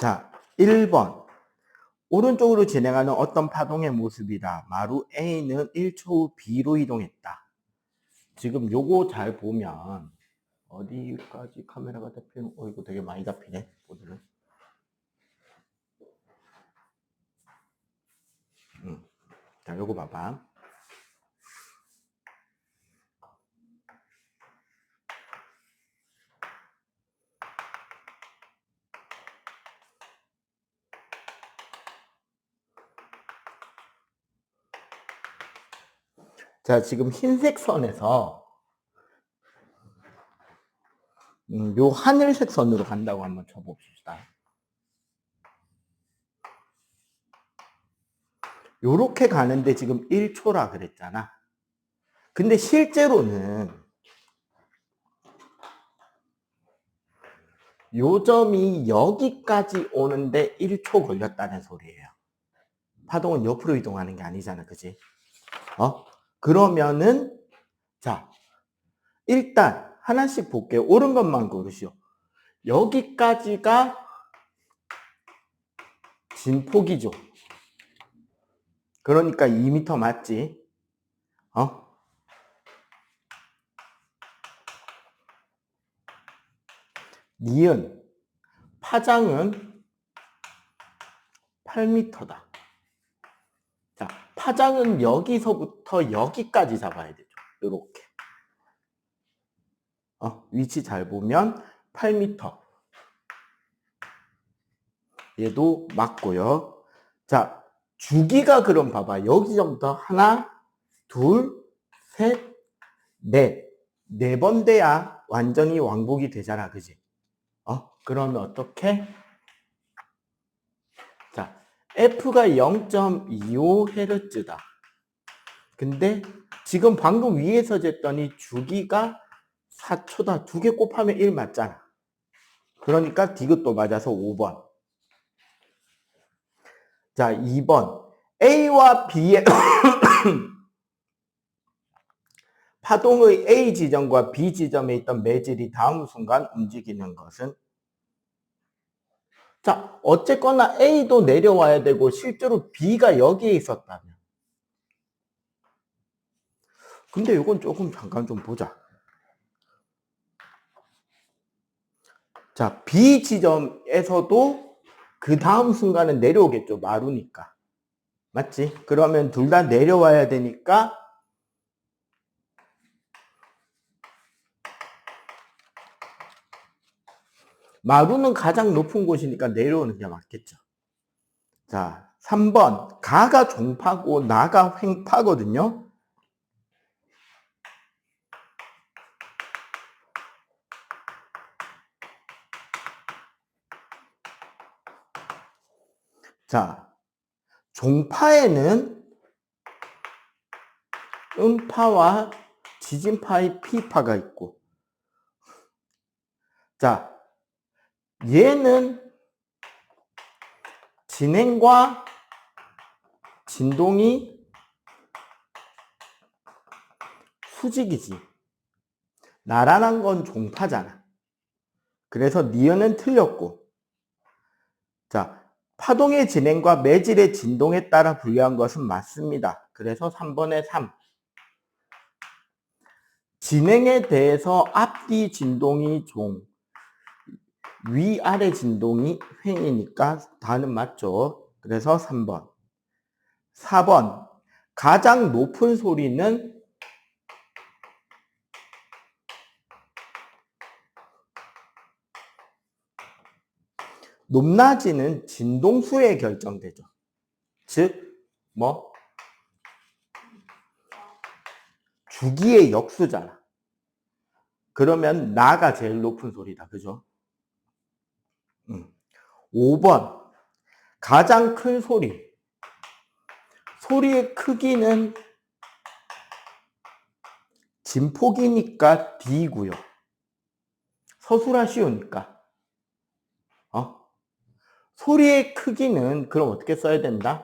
자, 1번. 오른쪽으로 진행하는 어떤 파동의 모습이다. 마루 A는 1초 후 B로 이동했다. 지금 요거 잘 보면 어디까지 카메라가 잡히는? 이거 되게 많이 잡히네. 오늘은. 자, 요거 봐봐. 자, 지금 흰색 선에서 요 하늘색 선으로 간다고 한번 쳐봅시다. 요렇게 가는데 지금 1초라 그랬잖아. 근데 실제로는 요 점이 여기까지 오는데 1초 걸렸다는 소리예요. 파동은 옆으로 이동하는 게 아니잖아, 그지? 그러면은, 자, 일단 하나씩 볼게요. 옳은 것만 고르시오. 여기까지가 진폭이죠. 그러니까 2m 맞지? 니은, 파장은 8m다. 자, 파장은 여기서부터 여기까지 잡아야 되죠. 요렇게. 위치 잘 보면 8m. 얘도 맞고요. 자, 주기가 그럼 봐봐. 여기서부터 하나, 둘, 셋, 넷. 4번 돼야 완전히 왕복이 되잖아. 그지? 그러면 어떻게? 자, F가 0.25Hz다. 근데 지금 방금 위에서 쟀더니 주기가 4초다. 2개 곱하면 1 맞잖아. 그러니까 디귿도 맞아서 5번. 자, 2번. A와 B의 파동의 A 지점과 B 지점에 있던 매질이 다음 순간 움직이는 것은? 자, 어쨌거나 A도 내려와야 되고 실제로 B가 여기에 있었다면. 근데 이건 조금 잠깐 좀 보자. 자, B 지점에서도 그 다음 순간은 내려오겠죠. 마루니까. 맞지? 그러면 둘 다 내려와야 되니까 마루는 가장 높은 곳이니까 내려오는 게 맞겠죠. 자, 3번. 가가 종파고 나가 횡파거든요. 자, 종파에는 음파와 지진파의 P파가 있고, 자, 얘는 진행과 진동이 수직이지. 나란한 건 종파잖아. 그래서 니은은 틀렸고, 자, 파동의 진행과 매질의 진동에 따라 분류한 것은 맞습니다. 그래서 3번에 3. 진행에 대해서 앞뒤 진동이 종, 위아래 진동이 횡이니까 다는 맞죠. 그래서 3번. 4번. 가장 높은 소리는 높낮이는 진동수에 결정되죠. 즉, 주기의 역수잖아. 그러면 나가 제일 높은 소리다. 그죠? 5번. 가장 큰 소리. 소리의 크기는 진폭이니까 D고요. 서술하 쉬우니까. 소리의 크기는 그럼 어떻게 써야 된다?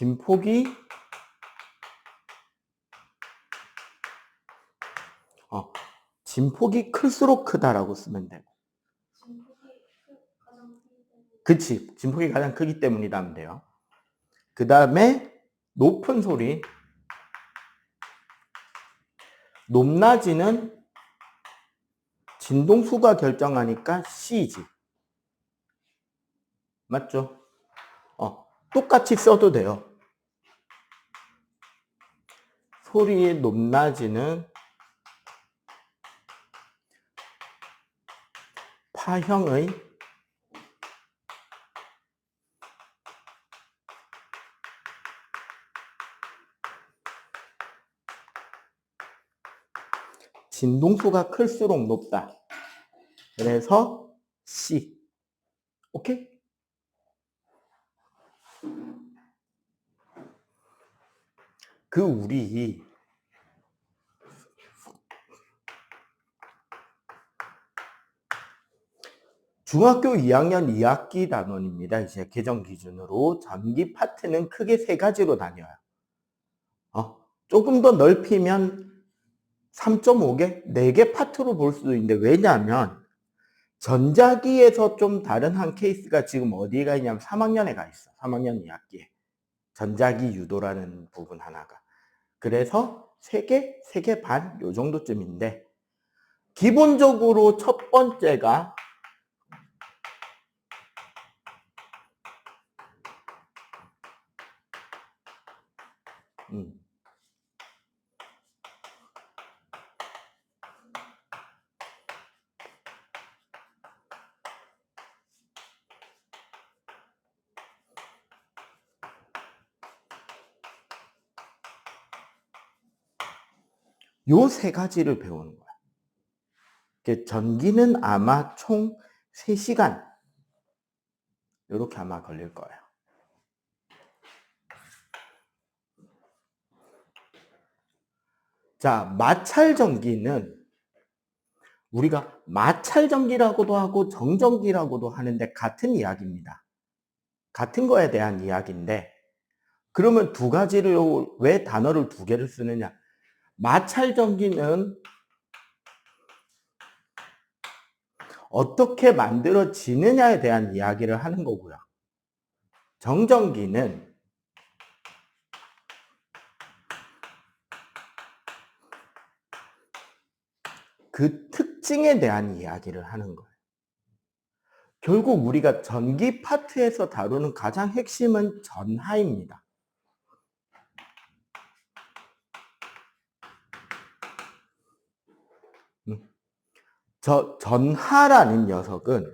진폭이 진폭이 클수록 크다라고 쓰면 되고. 그치. 진폭이 가장 크기 때문이다 하면 돼요. 그 다음에 높은 소리. 높낮이는 진동수가 결정하니까 C지. 맞죠? 똑같이 써도 돼요. 소리의 높낮이는 파형의 진동수가 클수록 높다. 그래서 C. 오케이? 우리 중학교 2학년 2학기 단원입니다. 이제 개정 기준으로 전기 파트는 크게 3가지로 나뉘어요. 조금 더 넓히면 3.5개, 4개 파트로 볼 수도 있는데, 왜냐하면 전자기에서 좀 다른 한 케이스가 지금 어디에 가 있냐면 3학년에 가 있어. 3학년 2학기에. 전자기 유도라는 부분 하나가. 그래서 3개, 3개 반, 요 정도쯤인데, 기본적으로 첫 번째가 요 3가지를 배우는 거야. 전기는 아마 총 3시간 이렇게 아마 걸릴 거예요. 자, 마찰전기는 우리가 마찰전기라고도 하고 정전기라고도 하는데 같은 이야기입니다. 같은 거에 대한 이야기인데, 그러면 2가지를 왜 단어를 2개를 쓰느냐? 마찰전기는 어떻게 만들어지느냐에 대한 이야기를 하는 거고요. 정전기는 그 특징에 대한 이야기를 하는 거예요. 결국 우리가 전기 파트에서 다루는 가장 핵심은 전하입니다. 전하라는 녀석은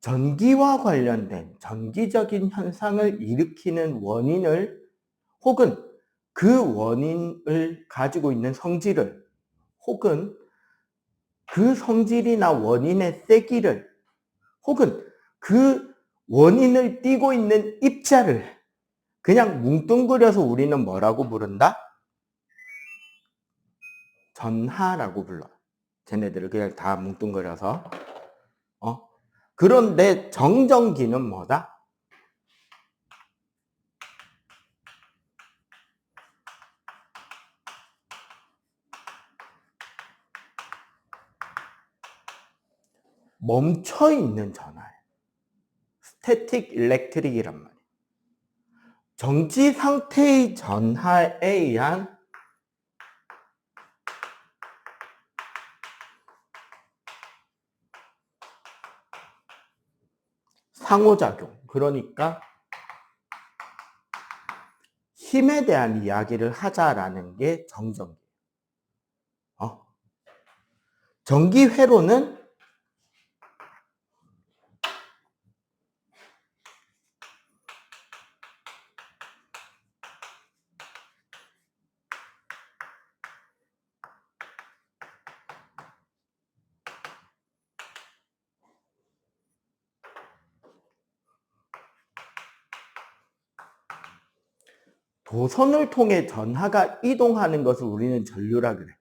전기와 관련된 전기적인 현상을 일으키는 원인을, 혹은 그 원인을 가지고 있는 성질을, 혹은 그 성질이나 원인의 세기를, 혹은 그 원인을 띠고 있는 입자를 그냥 뭉뚱그려서 우리는 뭐라고 부른다? 전하라고 불러. 쟤네들을 그냥 다 뭉뚱그려서. 그런데 정전기는 뭐다? 멈춰있는 전하예요. 스태틱 일렉트릭이란 말이에요. 정지 상태의 전하에 의한 상호작용. 그러니까 힘에 대한 이야기를 하자라는 게 정전기예요. 전기 회로는 도선을 통해 전하가 이동하는 것을 우리는 전류라 그래.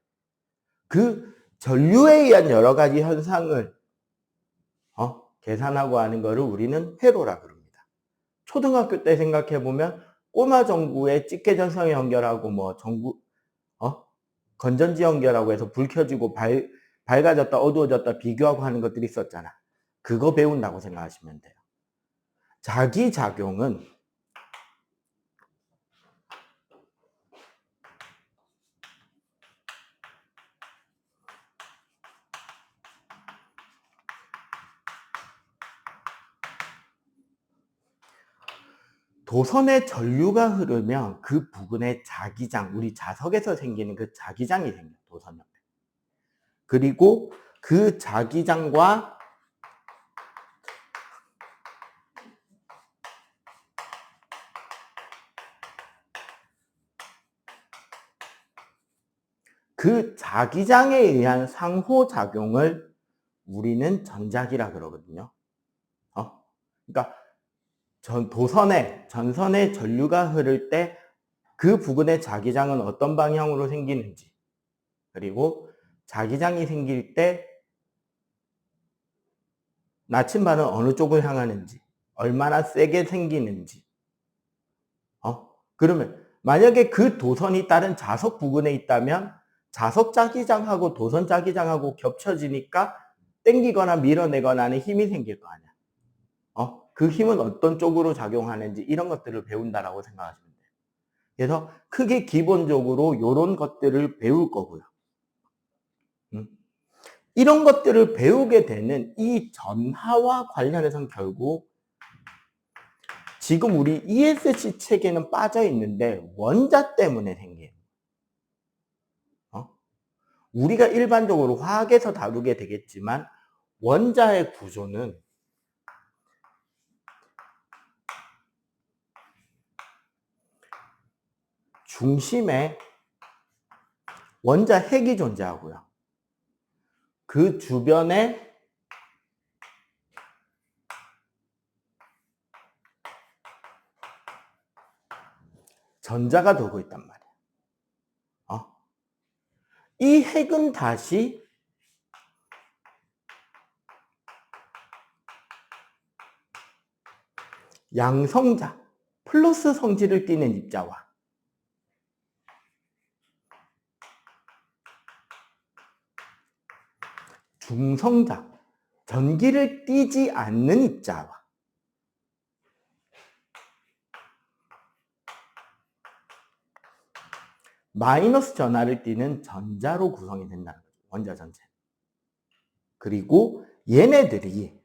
그 전류에 의한 여러 가지 현상을 계산하고 하는 것을 우리는 회로라 그럽니다. 초등학교 때 생각해 보면 꼬마 전구에 집게 전선 연결하고 뭐 전구 건전지 연결하고 해서 불 켜지고 밝아졌다 어두워졌다 비교하고 하는 것들이 있었잖아. 그거 배운다고 생각하시면 돼요. 자기작용은 도선에 전류가 흐르면 그 부근에 자기장, 우리 자석에서 생기는 그 자기장이 생겨요. 도선 옆에. 그리고 그 자기장과 그 자기장에 의한 상호작용을 우리는 전작이라 그러거든요. 그러니까 전선에 전류가 흐를 때 그 부근의 자기장은 어떤 방향으로 생기는지, 그리고 자기장이 생길 때 나침반은 어느 쪽을 향하는지, 얼마나 세게 생기는지. 그러면 만약에 그 도선이 다른 자석 부근에 있다면 자석 자기장하고 도선 자기장하고 겹쳐지니까 당기거나 밀어내거나 하는 힘이 생길 거 아니야. 그 힘은 어떤 쪽으로 작용하는지 이런 것들을 배운다라고 생각하시면 돼요. 그래서 크게 기본적으로 이런 것들을 배울 거고요. 이런 것들을 배우게 되는 이 전하와 관련해서는 결국 지금 우리 ESC 체계는 빠져 있는데 원자 때문에 생겨요. 우리가 일반적으로 화학에서 다루게 되겠지만 원자의 구조는 중심에 원자 핵이 존재하고요. 그 주변에 전자가 돌고 있단 말이에요. 이 핵은 다시 양성자, 플러스 성질을 띠는 입자와 중성자, 전기를 띠지 않는 입자와 마이너스 전하를 띠는 전자로 구성이 된다는 거죠. 원자 전체. 그리고 얘네들이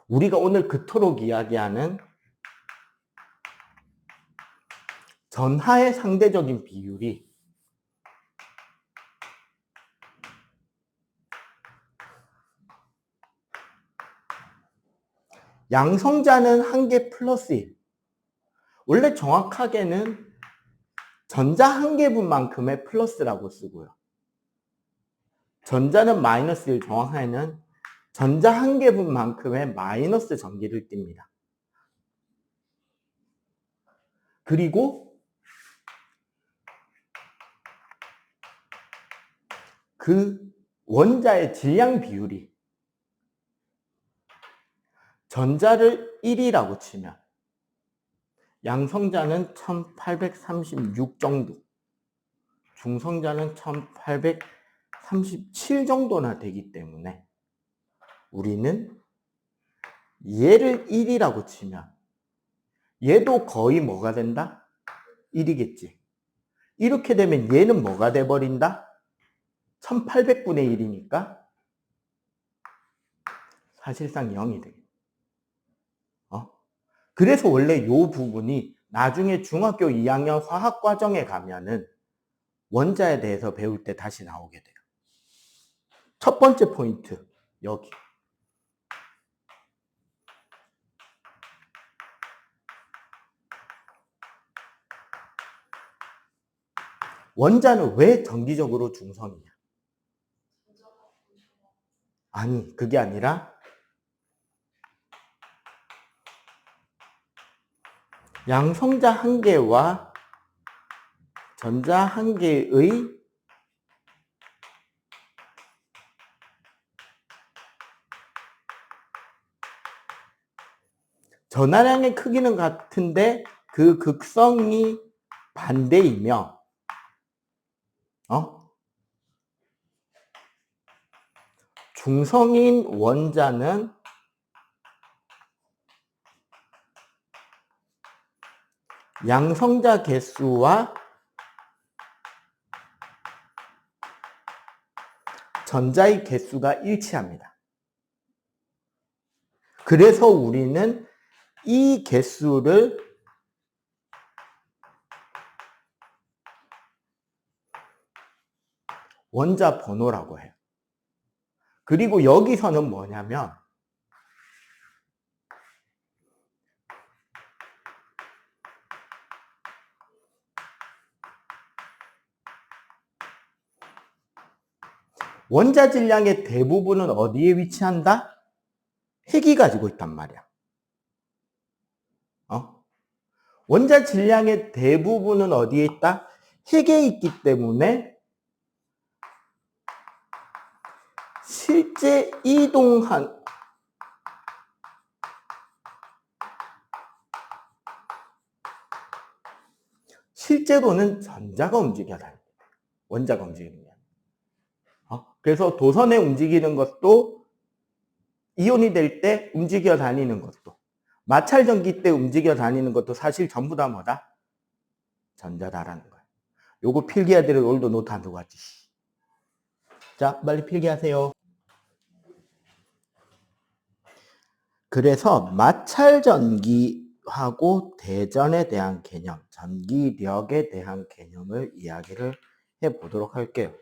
우리가 오늘 그토록 이야기하는 전하의 상대적인 비율이 양성자는 1개 플러스 1. 원래 정확하게는 전자 1개분만큼의 플러스라고 쓰고요. 전자는 마이너스 1, 정확하게는 전자 1개분만큼의 마이너스 전기를 띱니다. 그리고 그 원자의 질량 비율이 전자를 1이라고 치면 양성자는 1836 정도, 중성자는 1837 정도나 되기 때문에 우리는 얘를 1이라고 치면 얘도 거의 뭐가 된다? 1이겠지. 이렇게 되면 얘는 뭐가 돼버린다? 1800분의 1이니까 사실상 0이 되겠다. 그래서 원래 이 부분이 나중에 중학교 2학년 화학과정에 가면은 원자에 대해서 배울 때 다시 나오게 돼요. 첫 번째 포인트, 여기. 원자는 왜 정기적으로 중성이냐? 아니, 그게 아니라 양성자 한 개와 전자 한 개의 전하량의 크기는 같은데 그 극성이 반대이며 중성인 원자는 양성자 개수와 전자의 개수가 일치합니다. 그래서 우리는 이 개수를 원자 번호라고 해요. 그리고 여기서는 뭐냐면 원자 질량의 대부분은 어디에 위치한다? 핵이 가지고 있단 말이야. 원자 질량의 대부분은 어디에 있다? 핵에 있기 때문에 실제 이동한 실제로는 전자가 움직여 다닙니다. 원자가 움직이는 게 아니라. 그래서 도선에 움직이는 것도 이온이 될 때 움직여 다니는 것도 마찰 전기 때 움직여 다니는 것도 사실 전부 다 뭐다? 전자다라는 거예요. 요거 필기해야 될 올도 노트 안 두고 왔지. 자, 빨리 필기하세요. 그래서 마찰 전기하고 대전에 대한 개념, 전기력에 대한 개념을 이야기를 해 보도록 할게요.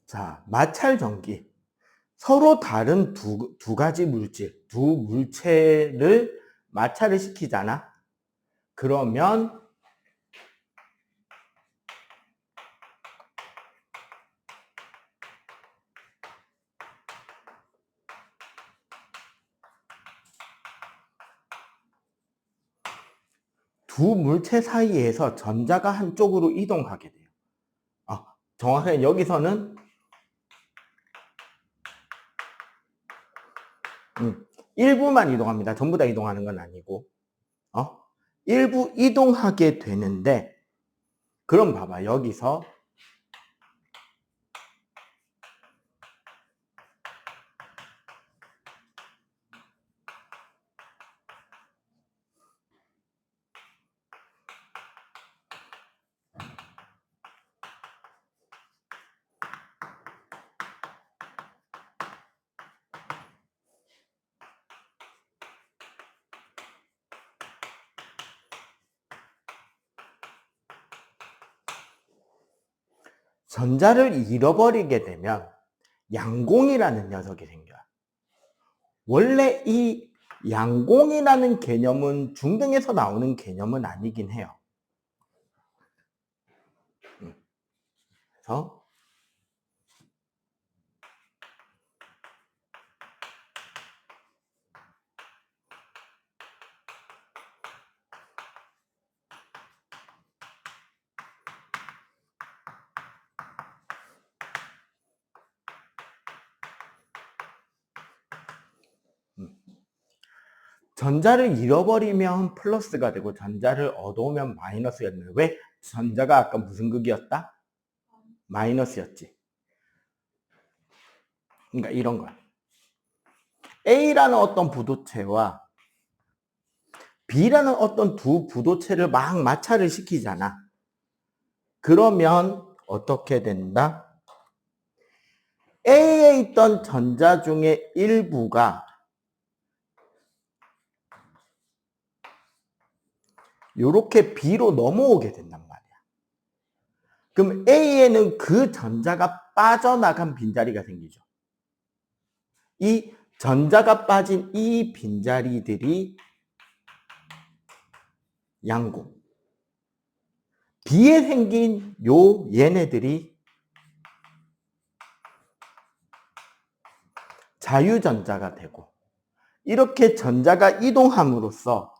자, 마찰 전기. 서로 다른 두 가지 물질, 두 물체를 마찰을 시키잖아. 그러면 두 물체 사이에서 전자가 한쪽으로 이동하게 돼요. 정확하게 여기서는 일부만 이동합니다. 전부 다 이동하는 건 아니고 일부 이동하게 되는데 그럼 봐봐. 여기서 전자를 잃어버리게 되면 양공이라는 녀석이 생겨요. 원래 이 양공이라는 개념은 중등에서 나오는 개념은 아니긴 해요. 그래서 전자를 잃어버리면 플러스가 되고 전자를 얻어오면 마이너스가 되는. 왜? 전자가 아까 무슨 극이었다? 마이너스였지. 그러니까 이런 거야. A라는 어떤 부도체와 B라는 어떤 두 부도체를 막 마찰을 시키잖아. 그러면 어떻게 된다? A에 있던 전자 중에 일부가 요렇게 B로 넘어오게 된단 말이야. 그럼 A에는 그 전자가 빠져나간 빈자리가 생기죠. 이 전자가 빠진 이 빈자리들이 양공. B에 생긴 요 얘네들이 자유전자가 되고, 이렇게 전자가 이동함으로써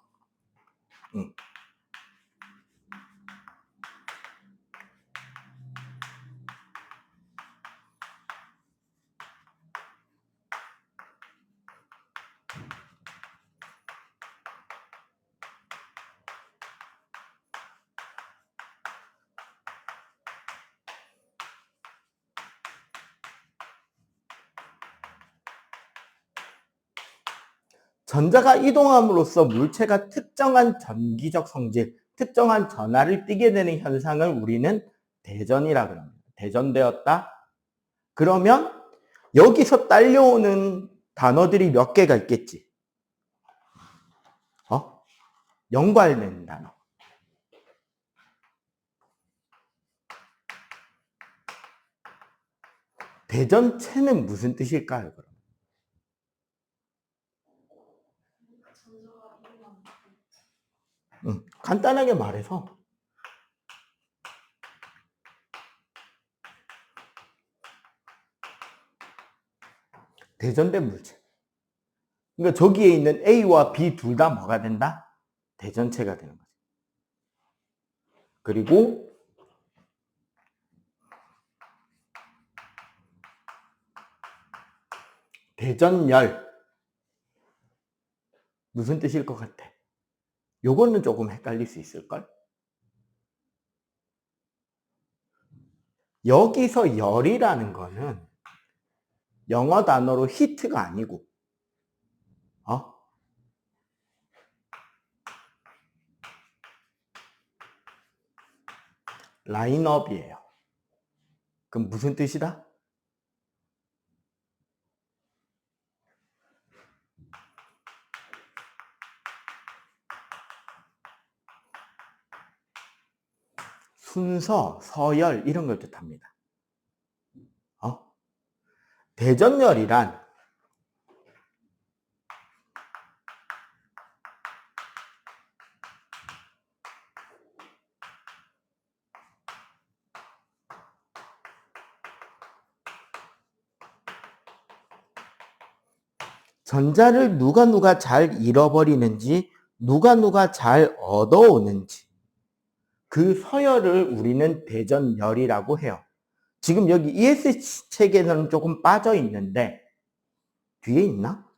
전자가 이동함으로써 물체가 특정한 전기적 성질, 특정한 전하를 띠게 되는 현상을 우리는 대전이라 그럽니다. 대전되었다. 그러면 여기서 딸려오는 단어들이 몇 개가 있겠지. 연관되는 단어. 대전체는 무슨 뜻일까요, 그럼? 간단하게 말해서 대전된 물체. 그러니까 저기에 있는 A와 B 둘 다 뭐가 된다? 대전체가 되는 거죠. 그리고 대전열. 무슨 뜻일 것 같아? 요거는 조금 헷갈릴 수 있을걸? 여기서 열이라는 거는 영어 단어로 히트가 아니고, 라인업이에요. 그럼 무슨 뜻이다? 순서, 서열 이런 걸 뜻합니다. 대전열이란 전자를 누가 잘 잃어버리는지, 누가 잘 얻어오는지, 그 서열을 우리는 대전열이라고 해요. 지금 여기 ES 책에서는 조금 빠져 있는데 뒤에 있나?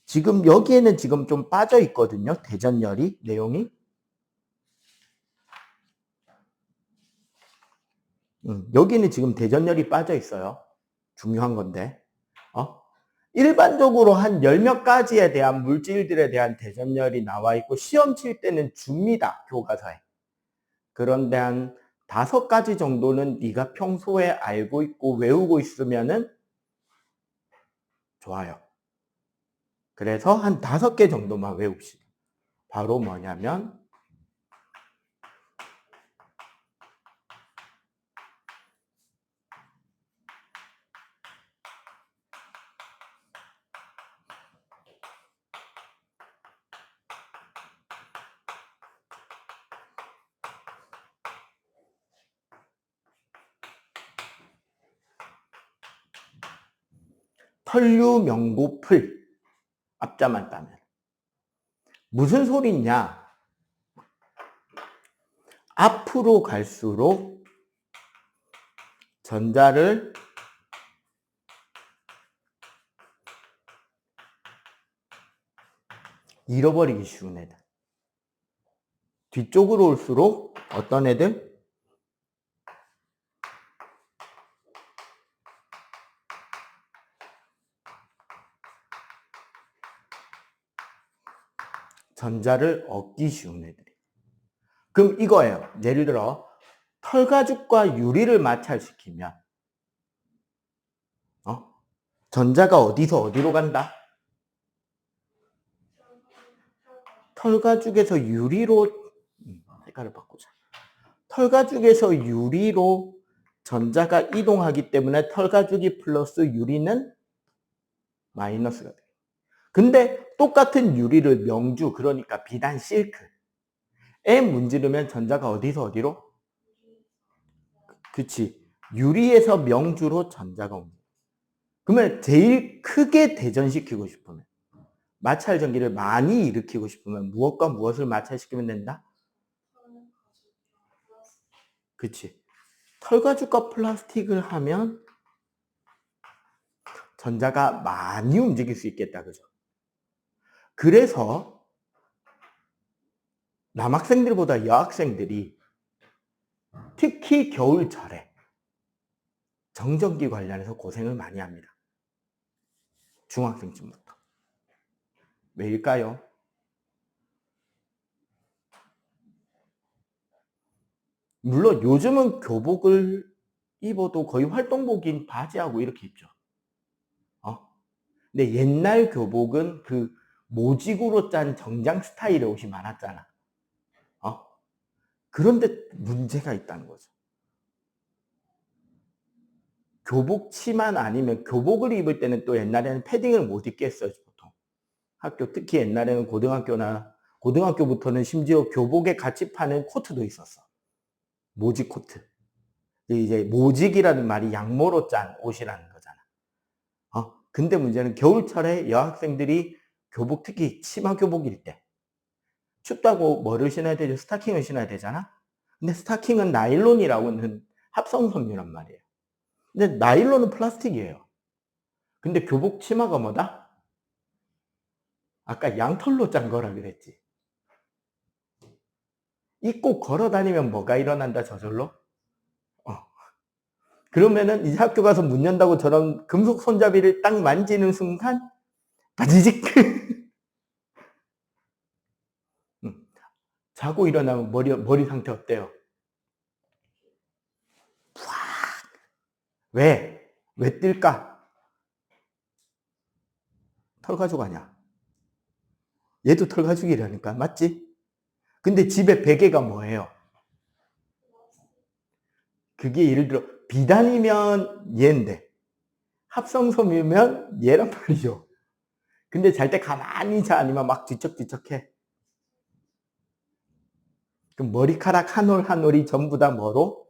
지금 여기에는 지금 좀 빠져 있거든요. 대전열이 내용이. 여기는 지금 대전열이 빠져 있어요. 중요한 건데. 일반적으로 한 10몇 가지에 대한 물질들에 대한 대전열이 나와 있고 시험 칠 때는 줍니다. 교과서에. 그런데 한 5가지 정도는 네가 평소에 알고 있고 외우고 있으면은 좋아요. 그래서 한 5개 정도만 외웁시다. 바로 뭐냐면 털류명고풀. 앞자만 따면 무슨 소리냐? 앞으로 갈수록 전자를 잃어버리기 쉬운 애들. 뒤쪽으로 올수록 어떤 애들? 전자를 얻기 쉬운 애들이. 그럼 이거예요. 예를 들어 털가죽과 유리를 마찰시키면 전자가 어디서 어디로 간다? 털가죽에서 유리로, 색깔을 바꾸자. 털가죽에서 유리로 전자가 이동하기 때문에 털가죽이 플러스 유리는 마이너스가 돼요. 근데 똑같은 유리를 명주, 그러니까 비단 실크에 문지르면 전자가 어디서 어디로? 그치. 유리에서 명주로 전자가 옵니다. 그러면 제일 크게 대전시키고 싶으면, 마찰 전기를 많이 일으키고 싶으면 무엇과 무엇을 마찰시키면 된다? 그치. 털가죽과 플라스틱을 하면 전자가 많이 움직일 수 있겠다. 그죠? 그래서 남학생들보다 여학생들이 특히 겨울철에 정전기 관련해서 고생을 많이 합니다. 중학생쯤부터. 왜일까요? 물론 요즘은 교복을 입어도 거의 활동복인 바지하고 이렇게 입죠. 근데 옛날 교복은 그 모직으로 짠 정장 스타일의 옷이 많았잖아. 그런데 문제가 있다는 거죠. 교복 치마는 아니면 교복을 입을 때는 또 옛날에는 패딩을 못 입게 했어요, 보통. 학교, 특히 옛날에는 고등학교부터는 심지어 교복에 같이 파는 코트도 있었어. 모직 코트. 이제 모직이라는 말이 양모로 짠 옷이라는 거잖아. 근데 문제는 겨울철에 여학생들이 교복, 특히 치마 교복일 때 춥다고 뭐를 신어야 되죠? 스타킹을 신어야 되잖아. 근데 스타킹은 나일론이라고는 합성 섬유란 말이에요. 근데 나일론은 플라스틱이에요. 근데 교복 치마가 뭐다? 아까 양털로 짠 거라 그랬지. 입고 걸어 다니면 뭐가 일어난다, 저절로? 그러면은 이제 학교 가서 문 연다고 저런 금속 손잡이를 딱 만지는 순간 바지직. 자고 일어나면 머리 상태 어때요? 왜? 왜 뜰까? 털가죽 아니야. 얘도 털가죽이라니까. 맞지? 근데 집에 베개가 뭐예요? 그게 예를 들어 비단이면 얘인데 합성섬유면 얘란 말이죠. 근데 잘 때 가만히 자, 아니면 막 뒤척뒤척해. 그럼 머리카락 한 올 한 올이 전부 다 뭐로?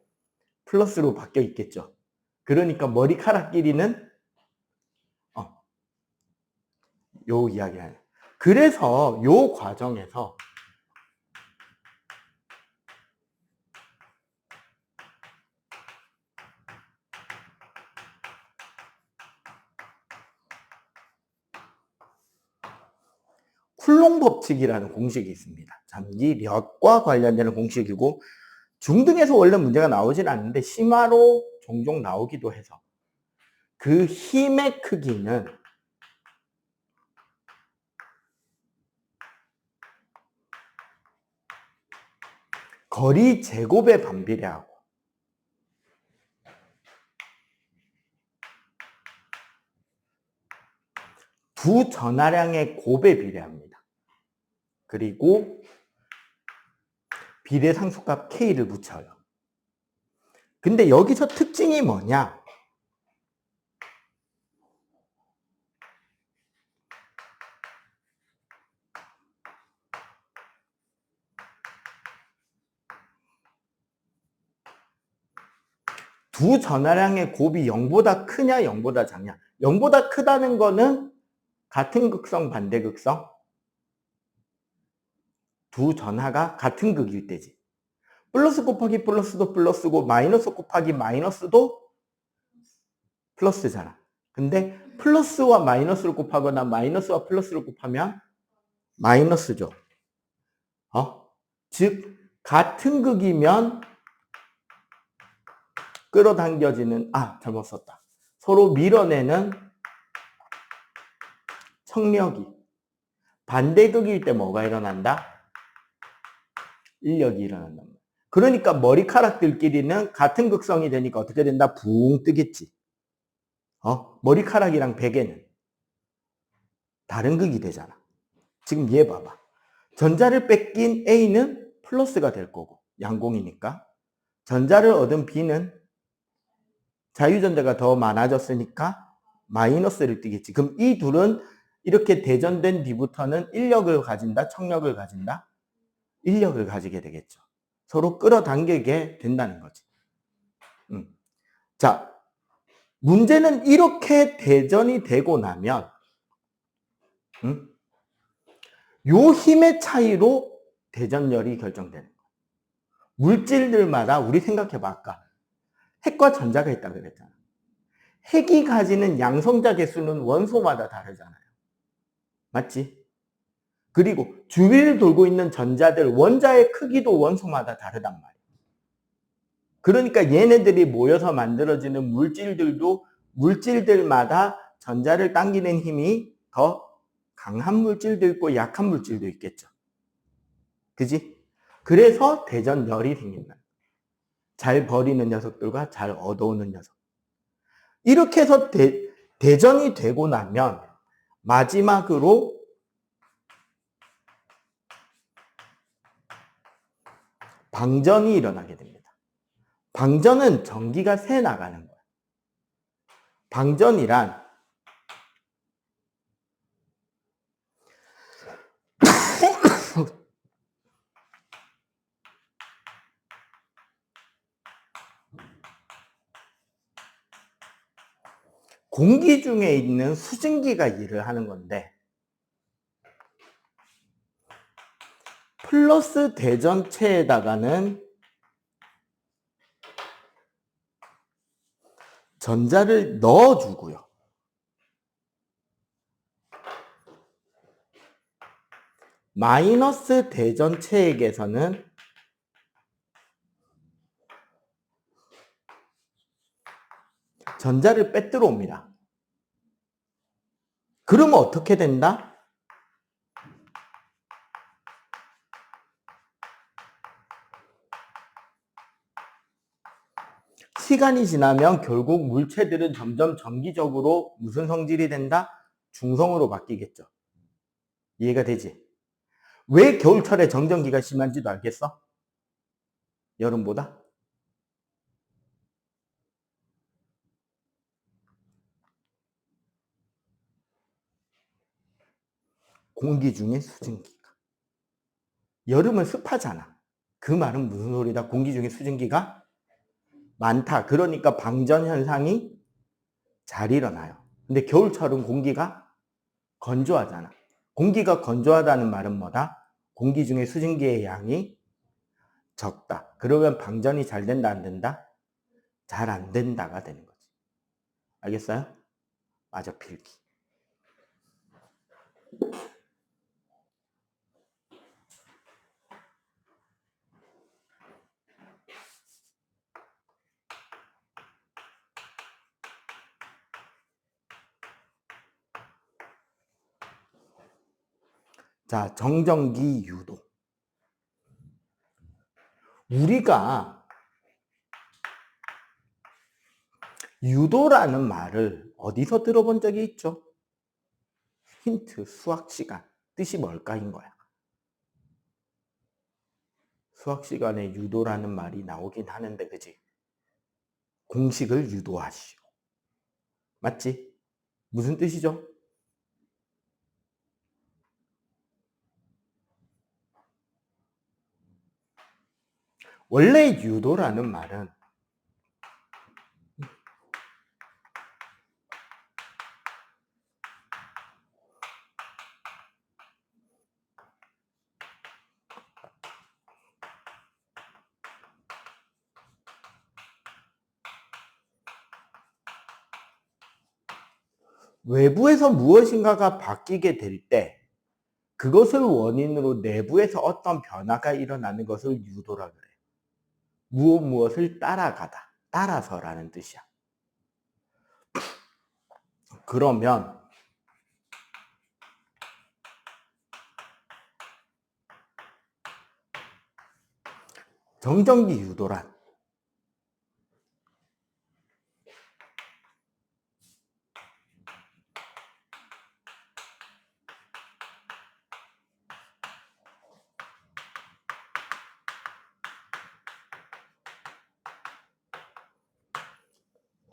플러스로 바뀌어 있겠죠. 그러니까 머리카락 길이는 요 이야기예요. 그래서 요 과정에서 쿨롱 법칙이라는 공식이 있습니다. 전기력과 관련되는 공식이고 중등에서 원래 문제가 나오진 않는데 심화로 종종 나오기도 해서 그 힘의 크기는 거리 제곱에 반비례하고 두 전하량의 곱에 비례합니다. 그리고 비례 상수값 K를 붙여요. 근데 여기서 특징이 뭐냐? 두 전하량의 곱이 0보다 크냐 0보다 작냐. 0보다 크다는 거는 같은 극성 반대 극성 두 전하가 같은 극일 때지. 플러스 곱하기 플러스도 플러스고 마이너스 곱하기 마이너스도 플러스잖아. 근데 플러스와 마이너스를 곱하거나 마이너스와 플러스를 곱하면 마이너스죠. 즉 같은 극이면 끌어당겨지는 잘못 썼다. 서로 밀어내는 청력이 반대극일 때 뭐가 일어난다? 인력이 일어난다. 그러니까 머리카락들끼리는 같은 극성이 되니까 어떻게 된다? 붕 뜨겠지. 머리카락이랑 베개는 다른 극이 되잖아. 지금 얘 봐봐. 전자를 뺏긴 A는 플러스가 될 거고, 양공이니까. 전자를 얻은 B는 자유전자가 더 많아졌으니까 마이너스를 띠겠지. 그럼 이 둘은 이렇게 대전된 뒤부터는 인력을 가진다, 청력을 가진다? 인력을 가지게 되겠죠. 서로 끌어당기게 된다는 거지. 자, 문제는 이렇게 대전이 되고 나면 요 힘의 차이로 대전열이 결정되는 거야. 물질들마다 우리 생각해봐. 아까 핵과 전자가 있다 그랬잖아. 핵이 가지는 양성자 개수는 원소마다 다르잖아요. 맞지? 그리고 주위를 돌고 있는 전자들 원자의 크기도 원소마다 다르단 말이야. 그러니까 얘네들이 모여서 만들어지는 물질들도 물질들마다 전자를 당기는 힘이 더 강한 물질도 있고 약한 물질도 있겠죠. 그지? 그래서 대전열이 생긴다. 잘 버리는 녀석들과 잘 얻어오는 녀석. 이렇게 해서 대전이 되고 나면 마지막으로 방전이 일어나게 됩니다. 방전은 전기가 새 나가는 거야. 방전이란 공기 중에 있는 수증기가 일을 하는 건데 플러스 대전체에다가는 전자를 넣어주고요. 마이너스 대전체액에서는 전자를 빼들어 옵니다. 그러면 어떻게 된다? 시간이 지나면 결국 물체들은 점점 전기적으로 무슨 성질이 된다? 중성으로 바뀌겠죠. 이해가 되지? 왜 겨울철에 정전기가 심한지도 알겠어? 여름보다? 공기 중에 수증기가. 여름은 습하잖아. 그 말은 무슨 소리다? 공기 중에 수증기가 많다. 그러니까 방전 현상이 잘 일어나요. 근데 겨울철은 공기가 건조하잖아. 공기가 건조하다는 말은 뭐다? 공기 중에 수증기의 양이 적다. 그러면 방전이 잘 된다, 안 된다? 잘 안 된다가 되는 거지. 알겠어요? 마저 필기. 자, 정전기 유도. 우리가 유도라는 말을 어디서 들어본 적이 있죠? 힌트, 수학 시간. 뜻이 뭘까인 거야. 수학 시간에 유도라는 말이 나오긴 하는데, 그지? 공식을 유도하시오. 맞지? 무슨 뜻이죠? 원래 유도라는 말은 외부에서 무엇인가가 바뀌게 될 때 그것을 원인으로 내부에서 어떤 변화가 일어나는 것을 유도라 그래요. 무엇을 따라가다, 따라서라는 뜻이야. 그러면 정전기 유도란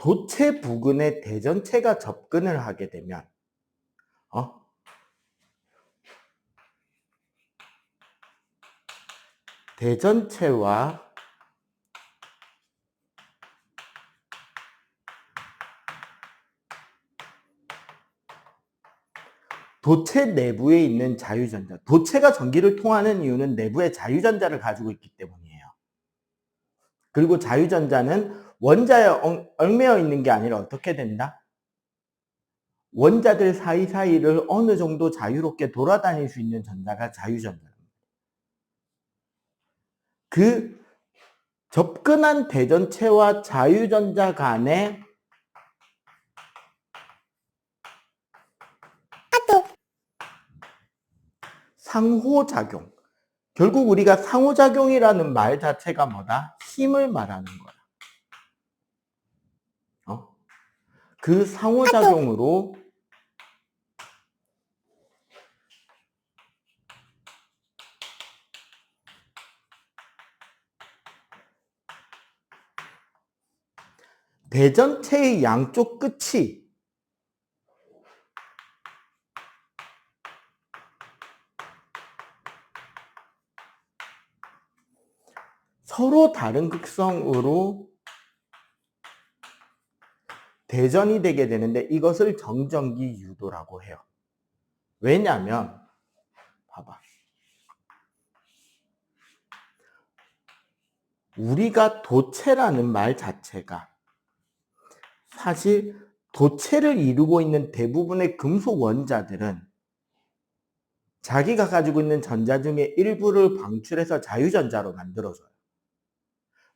도체 부근에 대전체가 접근을 하게 되면 대전체와 도체 내부에 있는 자유전자, 도체가 전기를 통하는 이유는 내부에 자유전자를 가지고 있기 때문이에요. 그리고 자유전자는 원자에 얽매여 있는 게 아니라 어떻게 된다? 원자들 사이사이를 어느 정도 자유롭게 돌아다닐 수 있는 전자가 자유전자입니다. 그 접근한 대전체와 자유전자 간의 상호작용. 결국 우리가 상호작용이라는 말 자체가 뭐다? 힘을 말하는 거야. 그 상호작용으로 대전체의 양쪽 끝이 서로 다른 극성으로 대전이 되게 되는데 이것을 정전기 유도라고 해요. 왜냐하면 봐봐. 우리가 도체라는 말 자체가 사실 도체를 이루고 있는 대부분의 금속 원자들은 자기가 가지고 있는 전자 중에 일부를 방출해서 자유전자로 만들어줘요.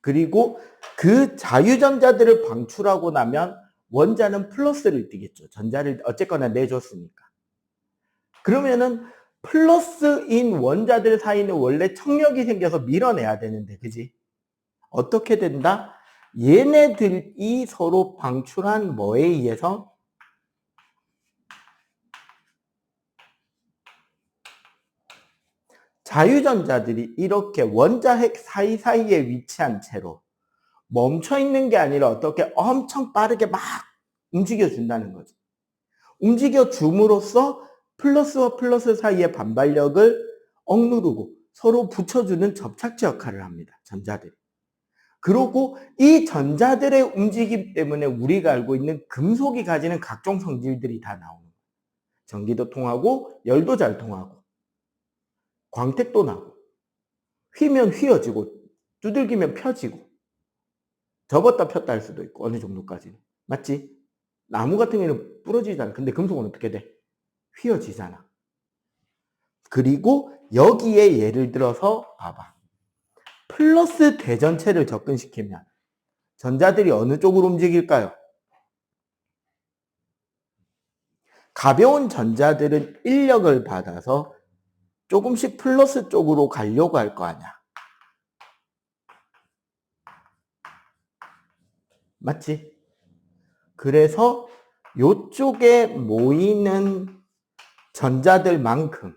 그리고 그 자유전자들을 방출하고 나면 원자는 플러스를 띠겠죠. 전자를 어쨌거나 내줬으니까. 그러면은 플러스인 원자들 사이는 원래 청력이 생겨서 밀어내야 되는데, 그지? 어떻게 된다? 얘네들이 서로 방출한 뭐에 의해서? 자유전자들이 이렇게 원자핵 사이사이에 위치한 채로 멈춰 있는 게 아니라 어떻게 엄청 빠르게 막 움직여 준다는 거지. 움직여 줌으로써 플러스와 플러스 사이의 반발력을 억누르고 서로 붙여주는 접착제 역할을 합니다. 전자들이. 그리고 이 전자들의 움직임 때문에 우리가 알고 있는 금속이 가지는 각종 성질들이 다 나오는 거예요. 전기도 통하고 열도 잘 통하고 광택도 나고 휘면 휘어지고 두들기면 펴지고 접었다 폈다 할 수도 있고 어느 정도까지는. 맞지? 나무 같은 경우는 부러지잖아. 근데 금속은 어떻게 돼? 휘어지잖아. 그리고 여기에 예를 들어서 봐봐. 플러스 대전체를 접근시키면 전자들이 어느 쪽으로 움직일까요? 가벼운 전자들은 인력을 받아서 조금씩 플러스 쪽으로 가려고 할 거 아니야. 맞지? 그래서 이쪽에 모이는 전자들만큼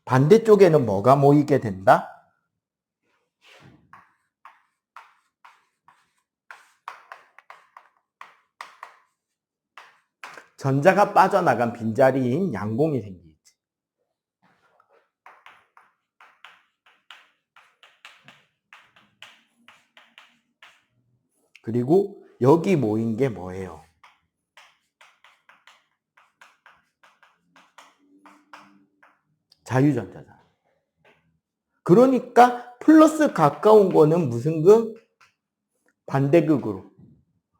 반대쪽에는 뭐가 모이게 된다? 전자가 빠져나간 빈자리인 양공이 생기지. 그리고 여기 모인 게 뭐예요? 자유전자잖아. 그러니까 플러스 가까운 거는 무슨 극? 반대극으로.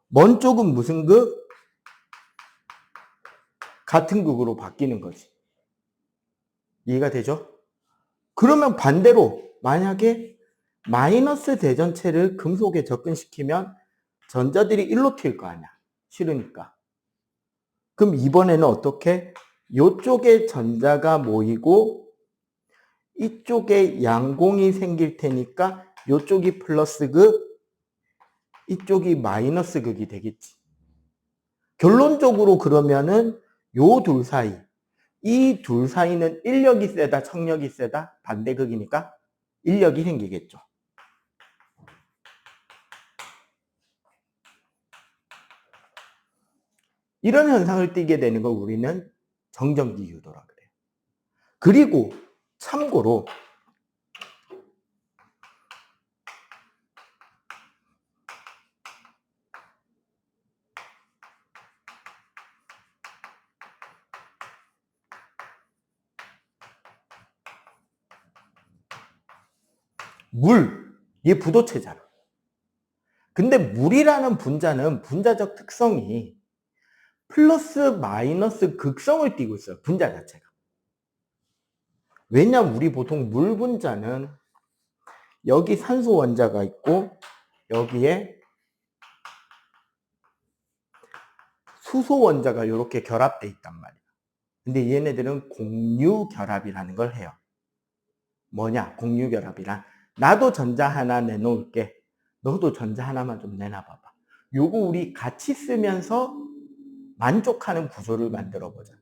먼 쪽은 무슨 극? 같은 극으로 바뀌는 거지. 이해가 되죠? 그러면 반대로 만약에 마이너스 대전체를 금속에 접근시키면 전자들이 일로 튈 거 아니야. 싫으니까. 그럼 이번에는 어떻게? 이쪽에 전자가 모이고 이쪽에 양공이 생길 테니까 이쪽이 플러스 극, 이쪽이 마이너스 극이 되겠지. 결론적으로 그러면은 요 둘 사이, 이 둘 사이는 인력이 세다, 청력이 세다? 반대극이니까 인력이 생기겠죠. 이런 현상을 띠게 되는 걸 우리는 정전기 유도라 그래요. 그리고 참고로 물, 얘 부도체잖아. 근데 물이라는 분자는 분자적 특성이 플러스 마이너스 극성을 띠고 있어요. 분자 자체가. 왜냐면 우리 보통 물 분자는 여기 산소 원자가 있고 여기에 수소 원자가 이렇게 결합돼 있단 말이야. 근데 얘네들은 공유 결합이라는 걸 해요. 뭐냐? 공유 결합이란 나도 전자 하나 내놓을게. 너도 전자 하나만 좀 내놔봐봐. 요거 우리 같이 쓰면서 만족하는 구조를 만들어 보자.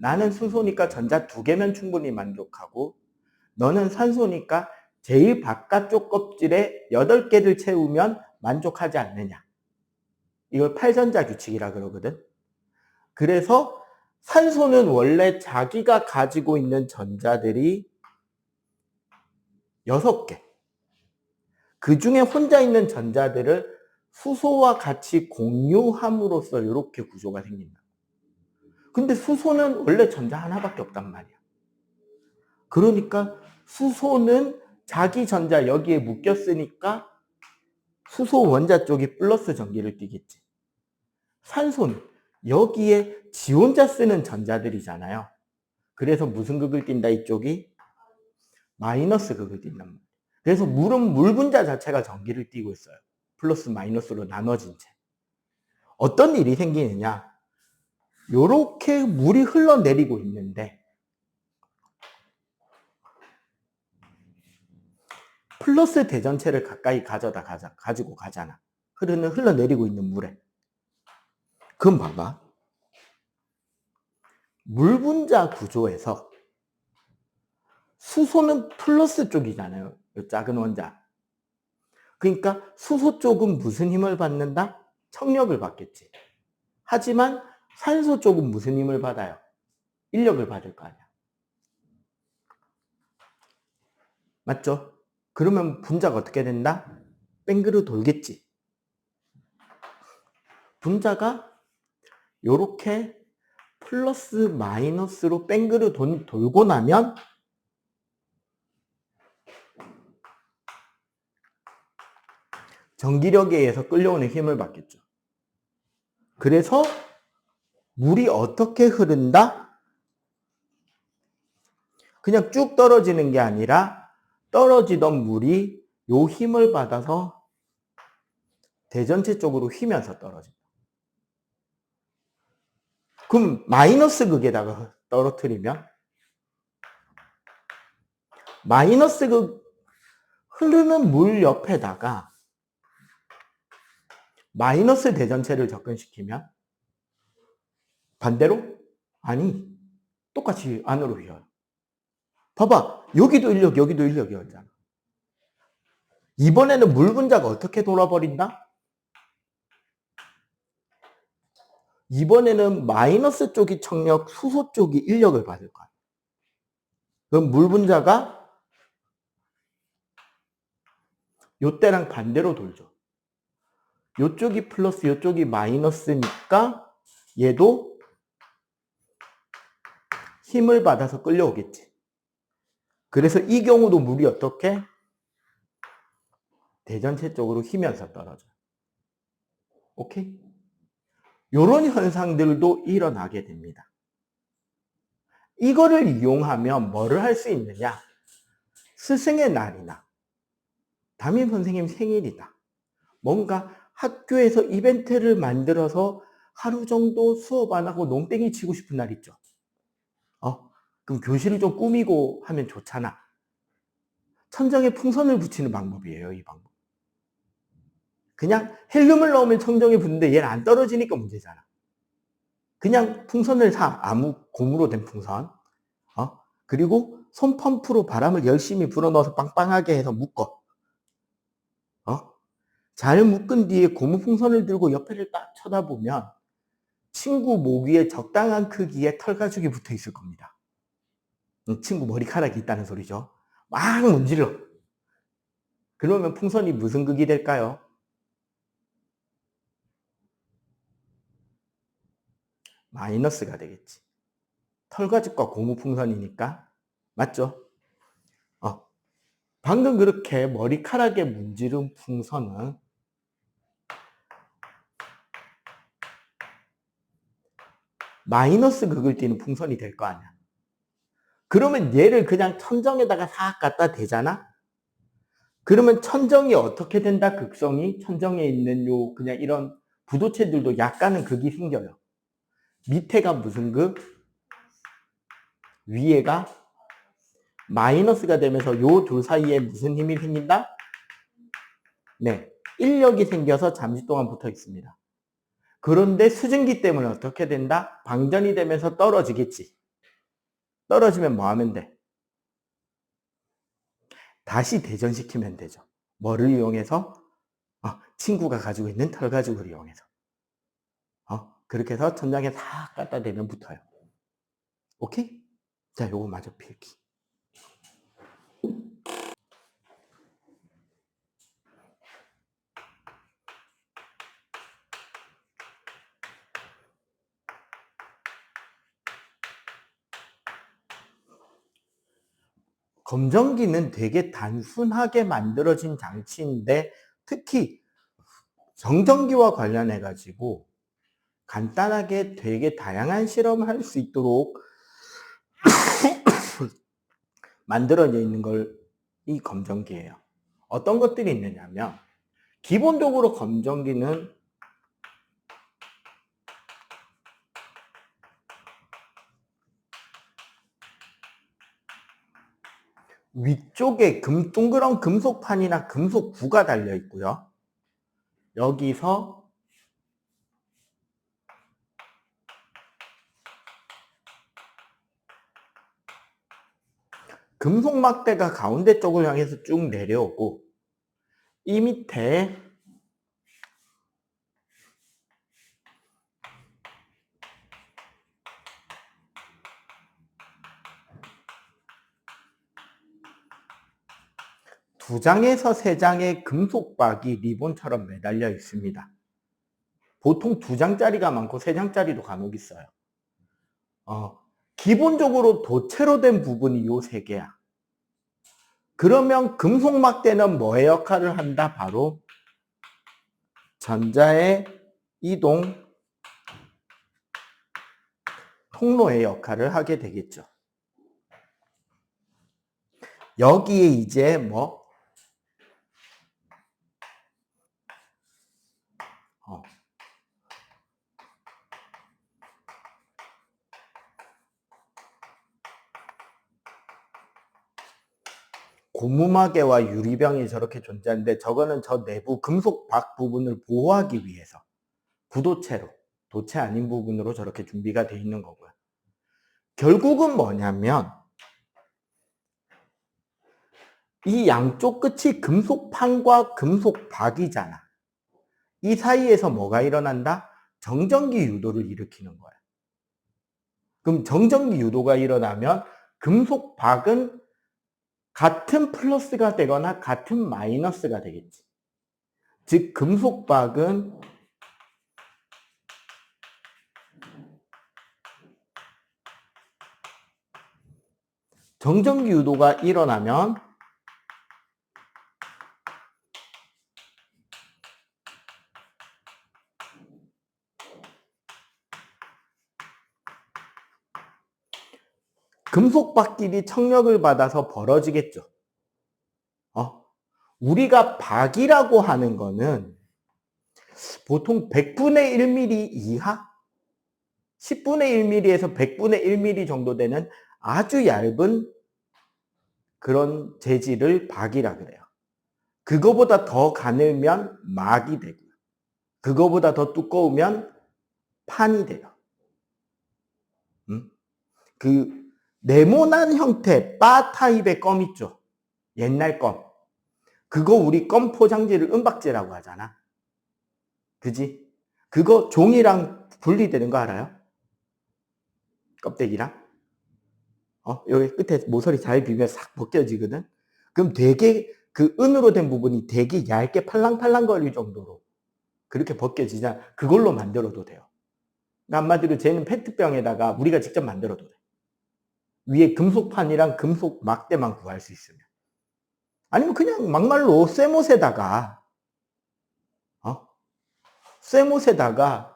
나는 수소니까 전자 2개면 충분히 만족하고 너는 산소니까 제일 바깥쪽 껍질에 8개를 채우면 만족하지 않느냐. 이걸 8전자 규칙이라 그러거든. 그래서 산소는 원래 자기가 가지고 있는 전자들이 6개. 그 중에 혼자 있는 전자들을 수소와 같이 공유함으로써 이렇게 구조가 생긴다. 근데 수소는 원래 전자 하나밖에 없단 말이야. 그러니까 수소는 자기 전자 여기에 묶였으니까 수소 원자 쪽이 플러스 전기를 띠겠지. 산소는 여기에 지 혼자 쓰는 전자들이잖아요. 그래서 무슨 극을 띈다 이쪽이? 마이너스 극을 띈단 말이에요. 그래서 물은 물 분자 자체가 전기를 띠고 있어요. 플러스 마이너스로 나눠진 채. 어떤 일이 생기느냐? 요렇게 물이 흘러내리고 있는데 플러스 대전체를 가까이 가지고 가잖아. 흘러내리고 있는 물에. 그럼 봐봐. 물 분자 구조에서 수소는 플러스 쪽이잖아요. 이 작은 원자. 그러니까 수소 쪽은 무슨 힘을 받는다? 청력을 받겠지. 하지만 산소 쪽은 무슨 힘을 받아요? 인력을 받을 거 아니야. 맞죠? 그러면 분자가 어떻게 된다? 뺑그르 돌겠지. 분자가 요렇게 플러스 마이너스로 뺑그르 돌고 나면 전기력에 의해서 끌려오는 힘을 받겠죠. 그래서 물이 어떻게 흐른다? 그냥 쭉 떨어지는 게 아니라 떨어지던 물이 요 힘을 받아서 대전체 쪽으로 휘면서 떨어진다. 그럼 마이너스 극에다가 떨어뜨리면 마이너스 극 흐르는 물 옆에다가 마이너스 대전체를 접근시키면 반대로? 아니, 똑같이 안으로 휘어요. 봐봐, 여기도 인력, 여기도 인력이었잖아. 이번에는 물 분자가 어떻게 돌아버린다? 이번에는 마이너스 쪽이 청력, 수소 쪽이 인력을 받을 거야. 그럼 물 분자가 요때랑 반대로 돌죠. 요쪽이 플러스, 요쪽이 마이너스니까 얘도 힘을 받아서 끌려오겠지. 그래서 이 경우도 물이 어떻게? 대전체 쪽으로 휘면서 떨어져요. 오케이? 요런 현상들도 일어나게 됩니다. 이거를 이용하면 뭐를 할 수 있느냐? 스승의 날이나 담임 선생님 생일이다. 뭔가 학교에서 이벤트를 만들어서 하루 정도 수업 안 하고 농땡이 치고 싶은 날 있죠. 그럼 교실을 좀 꾸미고 하면 좋잖아. 천장에 풍선을 붙이는 방법이에요, 이 방법. 그냥 헬륨을 넣으면 천정에 붙는데 얘는 안 떨어지니까 문제잖아. 그냥 풍선을 사. 아무 고무로 된 풍선. 그리고 손펌프로 바람을 열심히 불어넣어서 빵빵하게 해서 묶어. 잘 묶은 뒤에 고무 풍선을 들고 옆에를 딱 쳐다보면 친구 목 위에 적당한 크기의 털가죽이 붙어 있을 겁니다. 친구 머리카락이 있다는 소리죠. 막 문질러. 그러면 풍선이 무슨 극이 될까요? 마이너스가 되겠지. 털가죽과 고무 풍선이니까. 맞죠? 방금 그렇게 머리카락에 문지른 풍선은 마이너스 극을 띠는 풍선이 될 거 아니야. 그러면 얘를 그냥 천정에다가 싹 갖다 대잖아? 그러면 천정이 어떻게 된다? 극성이 천정에 있는 요 그냥 이런 부도체들도 약간은 극이 생겨요. 밑에가 무슨 극? 위에가 마이너스가 되면서 요 둘 사이에 무슨 힘이 생긴다? 네, 인력이 생겨서 잠시 동안 붙어 있습니다. 그런데 수증기 때문에 어떻게 된다? 방전이 되면서 떨어지겠지. 떨어지면 뭐 하면 돼? 다시 대전시키면 되죠. 뭐를 이용해서? 친구가 가지고 있는 털가죽을 이용해서. 그렇게 해서 천장에 싹 갖다 대면 붙어요. 오케이? 자, 요거 마저 필기. 검정기는 되게 단순하게 만들어진 장치인데 특히 정전기와 관련해 가지고 간단하게 되게 다양한 실험을 할 수 있도록 만들어져 있는 걸 이 검정기예요. 어떤 것들이 있느냐면 기본적으로 검정기는 위쪽에 동그란 금속판이나 금속구가 달려 있고요. 여기서 금속 막대가 가운데 쪽을 향해서 쭉 내려오고 이 밑에 두 장에서 세 장의 금속박이 리본처럼 매달려 있습니다. 보통 두 장짜리가 많고 세 장짜리도 간혹 있어요. 기본적으로 도체로 된 부분이 요 세 개야. 그러면 금속 막대는 뭐의 역할을 한다? 바로 전자의 이동 통로의 역할을 하게 되겠죠. 여기에 이제 고무마개와 유리병이 저렇게 존재하는데 저거는 저 내부 금속 박 부분을 보호하기 위해서 구도체로 도체 아닌 부분으로 저렇게 준비가 되어 있는 거고요. 결국은 뭐냐면 이 양쪽 끝이 금속판과 금속박이잖아. 이 사이에서 뭐가 일어난다? 정전기 유도를 일으키는 거야. 그럼 정전기 유도가 일어나면 금속박은 같은 플러스가 되거나 같은 마이너스가 되겠지. 즉 금속박은 정전기 유도가 일어나면 금속박끼리 청력을 받아서 벌어지겠죠. 우리가 박이라고 하는 거는 보통 100분의 1mm 이하? 10분의 1mm에서 100분의 1mm 정도 되는 아주 얇은 그런 재질을 박이라 그래요. 그거보다 더 가늘면 막이 되고요. 그거보다 더 두꺼우면 판이 돼요. 그 네모난 형태 바 타입의 껌 있죠. 옛날 껌. 그거 우리 껌 포장지를 은박지라고 하잖아. 그지? 그거 종이랑 분리되는 거 알아요? 껍데기랑? 여기 끝에 모서리 잘 비비면 싹 벗겨지거든? 그럼 되게 그 은으로 된 부분이 되게 얇게 팔랑팔랑 거릴 정도로 그렇게 벗겨지자 그걸로 만들어도 돼요. 그러니까 한마디로 쟤는 페트병에다가 우리가 직접 만들어도 돼. 위에 금속판이랑 금속 막대만 구할 수 있으면. 아니면 그냥 막말로 쇠못에다가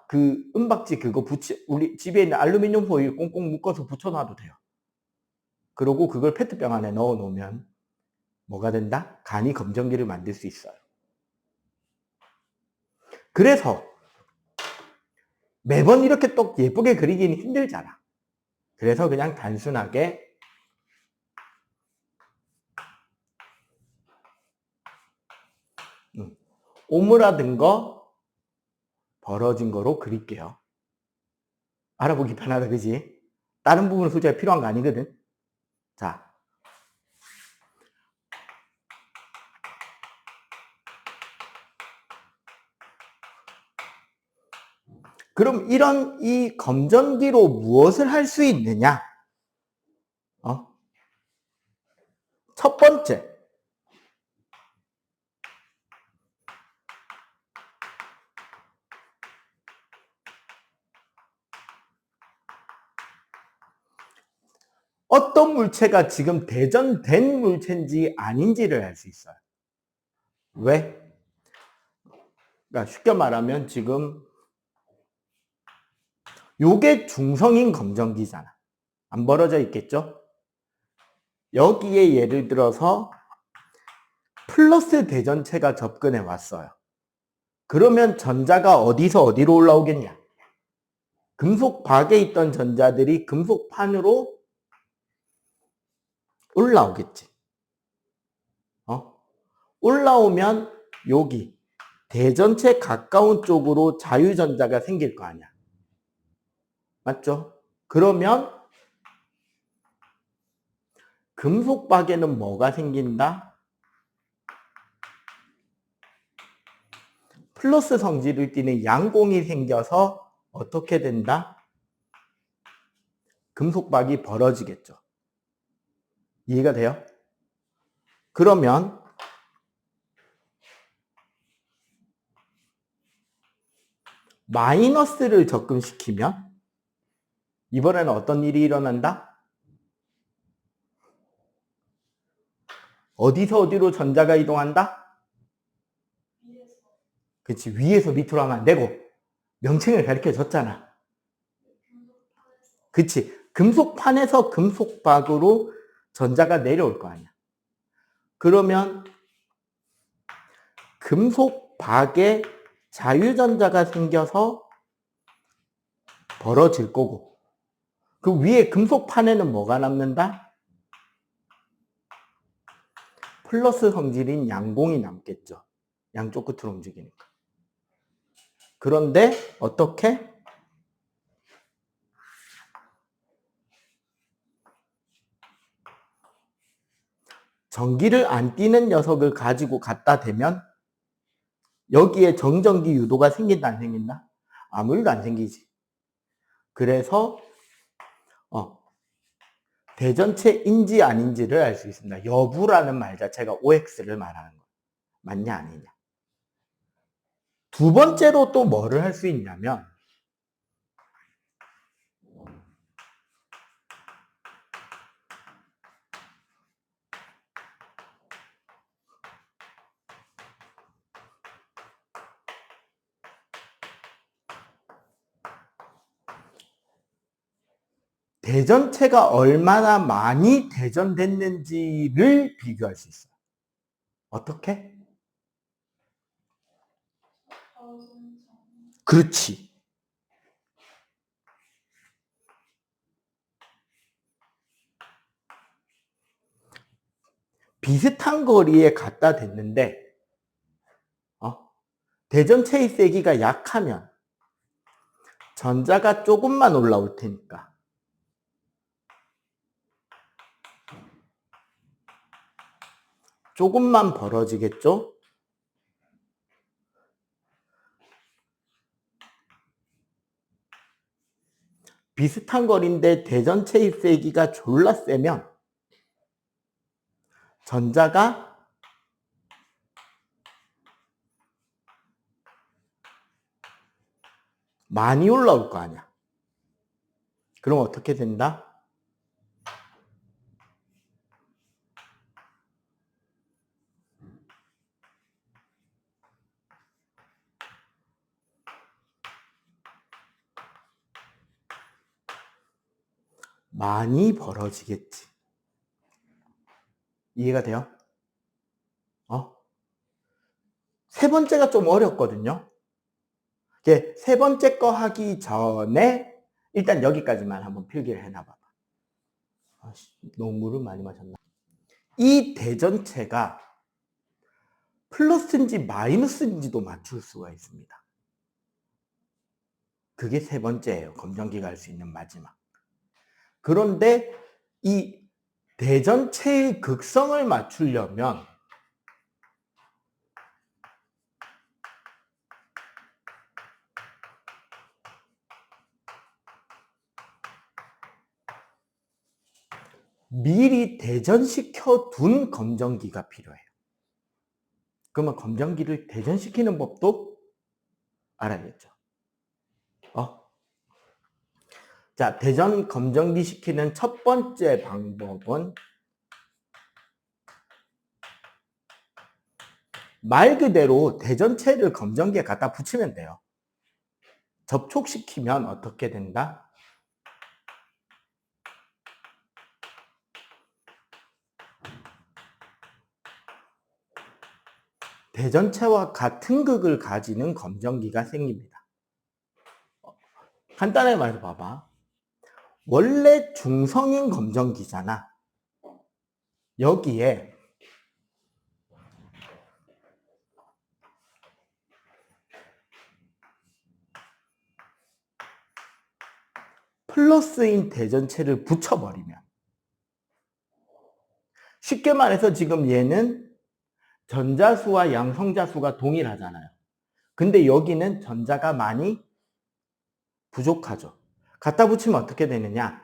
그 은박지 그거 우리 집에 있는 알루미늄 호일 꽁꽁 묶어서 붙여놔도 돼요. 그러고 그걸 페트병 안에 넣어 놓으면 뭐가 된다? 간이 검정기를 만들 수 있어요. 그래서 매번 이렇게 또 예쁘게 그리기는 힘들잖아. 그래서 그냥 단순하게 오므라든 거 벌어진 거로 그릴게요. 알아보기 편하다, 그지? 다른 부분은 솔직히 필요한 거 아니거든. 자, 그럼 이런 이 검정기로 무엇을 할 수 있느냐? 첫 번째, 어떤 물체가 지금 대전된 물체인지 아닌지를 알 수 있어요. 왜? 그러니까 쉽게 말하면 지금 요게 중성인 검정기잖아. 안 벌어져 있겠죠? 여기에 예를 들어서 플러스 대전체가 접근해 왔어요. 그러면 전자가 어디서 어디로 올라오겠냐? 금속박에 있던 전자들이 금속판으로 올라오겠지. 올라오면 여기 대전체 가까운 쪽으로 자유전자가 생길 거 아니야. 맞죠? 그러면 금속박에는 뭐가 생긴다? 플러스 성질을 띠는 양공이 생겨서 어떻게 된다? 금속박이 벌어지겠죠. 이해가 돼요? 그러면 마이너스를 접근시키면 이번에는 어떤 일이 일어난다? 어디서 어디로 전자가 이동한다? 그치, 위에서 밑으로 하면 안 되고 명칭을 가르쳐 줬잖아. 그치, 금속판에서 금속박으로 전자가 내려올 거 아니야. 그러면 금속박에 자유전자가 생겨서 벌어질 거고 그 위에 금속판에는 뭐가 남는다? 플러스 성질인 양공이 남겠죠. 양쪽 끝으로 움직이니까. 그런데 어떻게? 전기를 안 띠는 녀석을 가지고 갖다 대면 여기에 정전기 유도가 생긴다 안 생긴다? 아무 일도 안 생기지. 그래서 대전체인지 아닌지를 알 수 있습니다. 여부라는 말 자체가 OX를 말하는 거예요. 맞냐 아니냐. 두 번째로 또 뭐를 할 수 있냐면 대전체가 얼마나 많이 대전됐는지를 비교할 수 있어요. 어떻게? 그렇지. 비슷한 거리에 갖다 댔는데 대전체의 세기가 약하면 전자가 조금만 올라올 테니까 조금만 벌어지겠죠? 비슷한 거리인데 대전체의 세기가 졸라 세면 전자가 많이 올라올 거 아니야. 그럼 어떻게 된다? 많이 벌어지겠지. 이해가 돼요? 세 번째가 좀 어렵거든요. 세 번째 거 하기 전에 일단 여기까지만 한번 필기를 해놔봐봐. 너무 물을 많이 마셨나? 이 대전체가 플러스인지 마이너스인지도 맞출 수가 있습니다. 그게 세 번째예요. 검정기가 할 수 있는 마지막. 그런데 이 대전체의 극성을 맞추려면 미리 대전시켜 둔 검정기가 필요해요. 그러면 검정기를 대전시키는 법도 알아야겠죠. 자, 대전 검정기 시키는 첫 번째 방법은 말 그대로 대전체를 검정기에 갖다 붙이면 돼요. 접촉시키면 어떻게 된다? 대전체와 같은 극을 가지는 검정기가 생깁니다. 간단하게 말해서 봐봐. 원래 중성인 검정기잖아. 여기에 플러스인 대전체를 붙여버리면 쉽게 말해서 지금 얘는 전자수와 양성자수가 동일하잖아요. 근데 여기는 전자가 많이 부족하죠. 갖다 붙이면 어떻게 되느냐?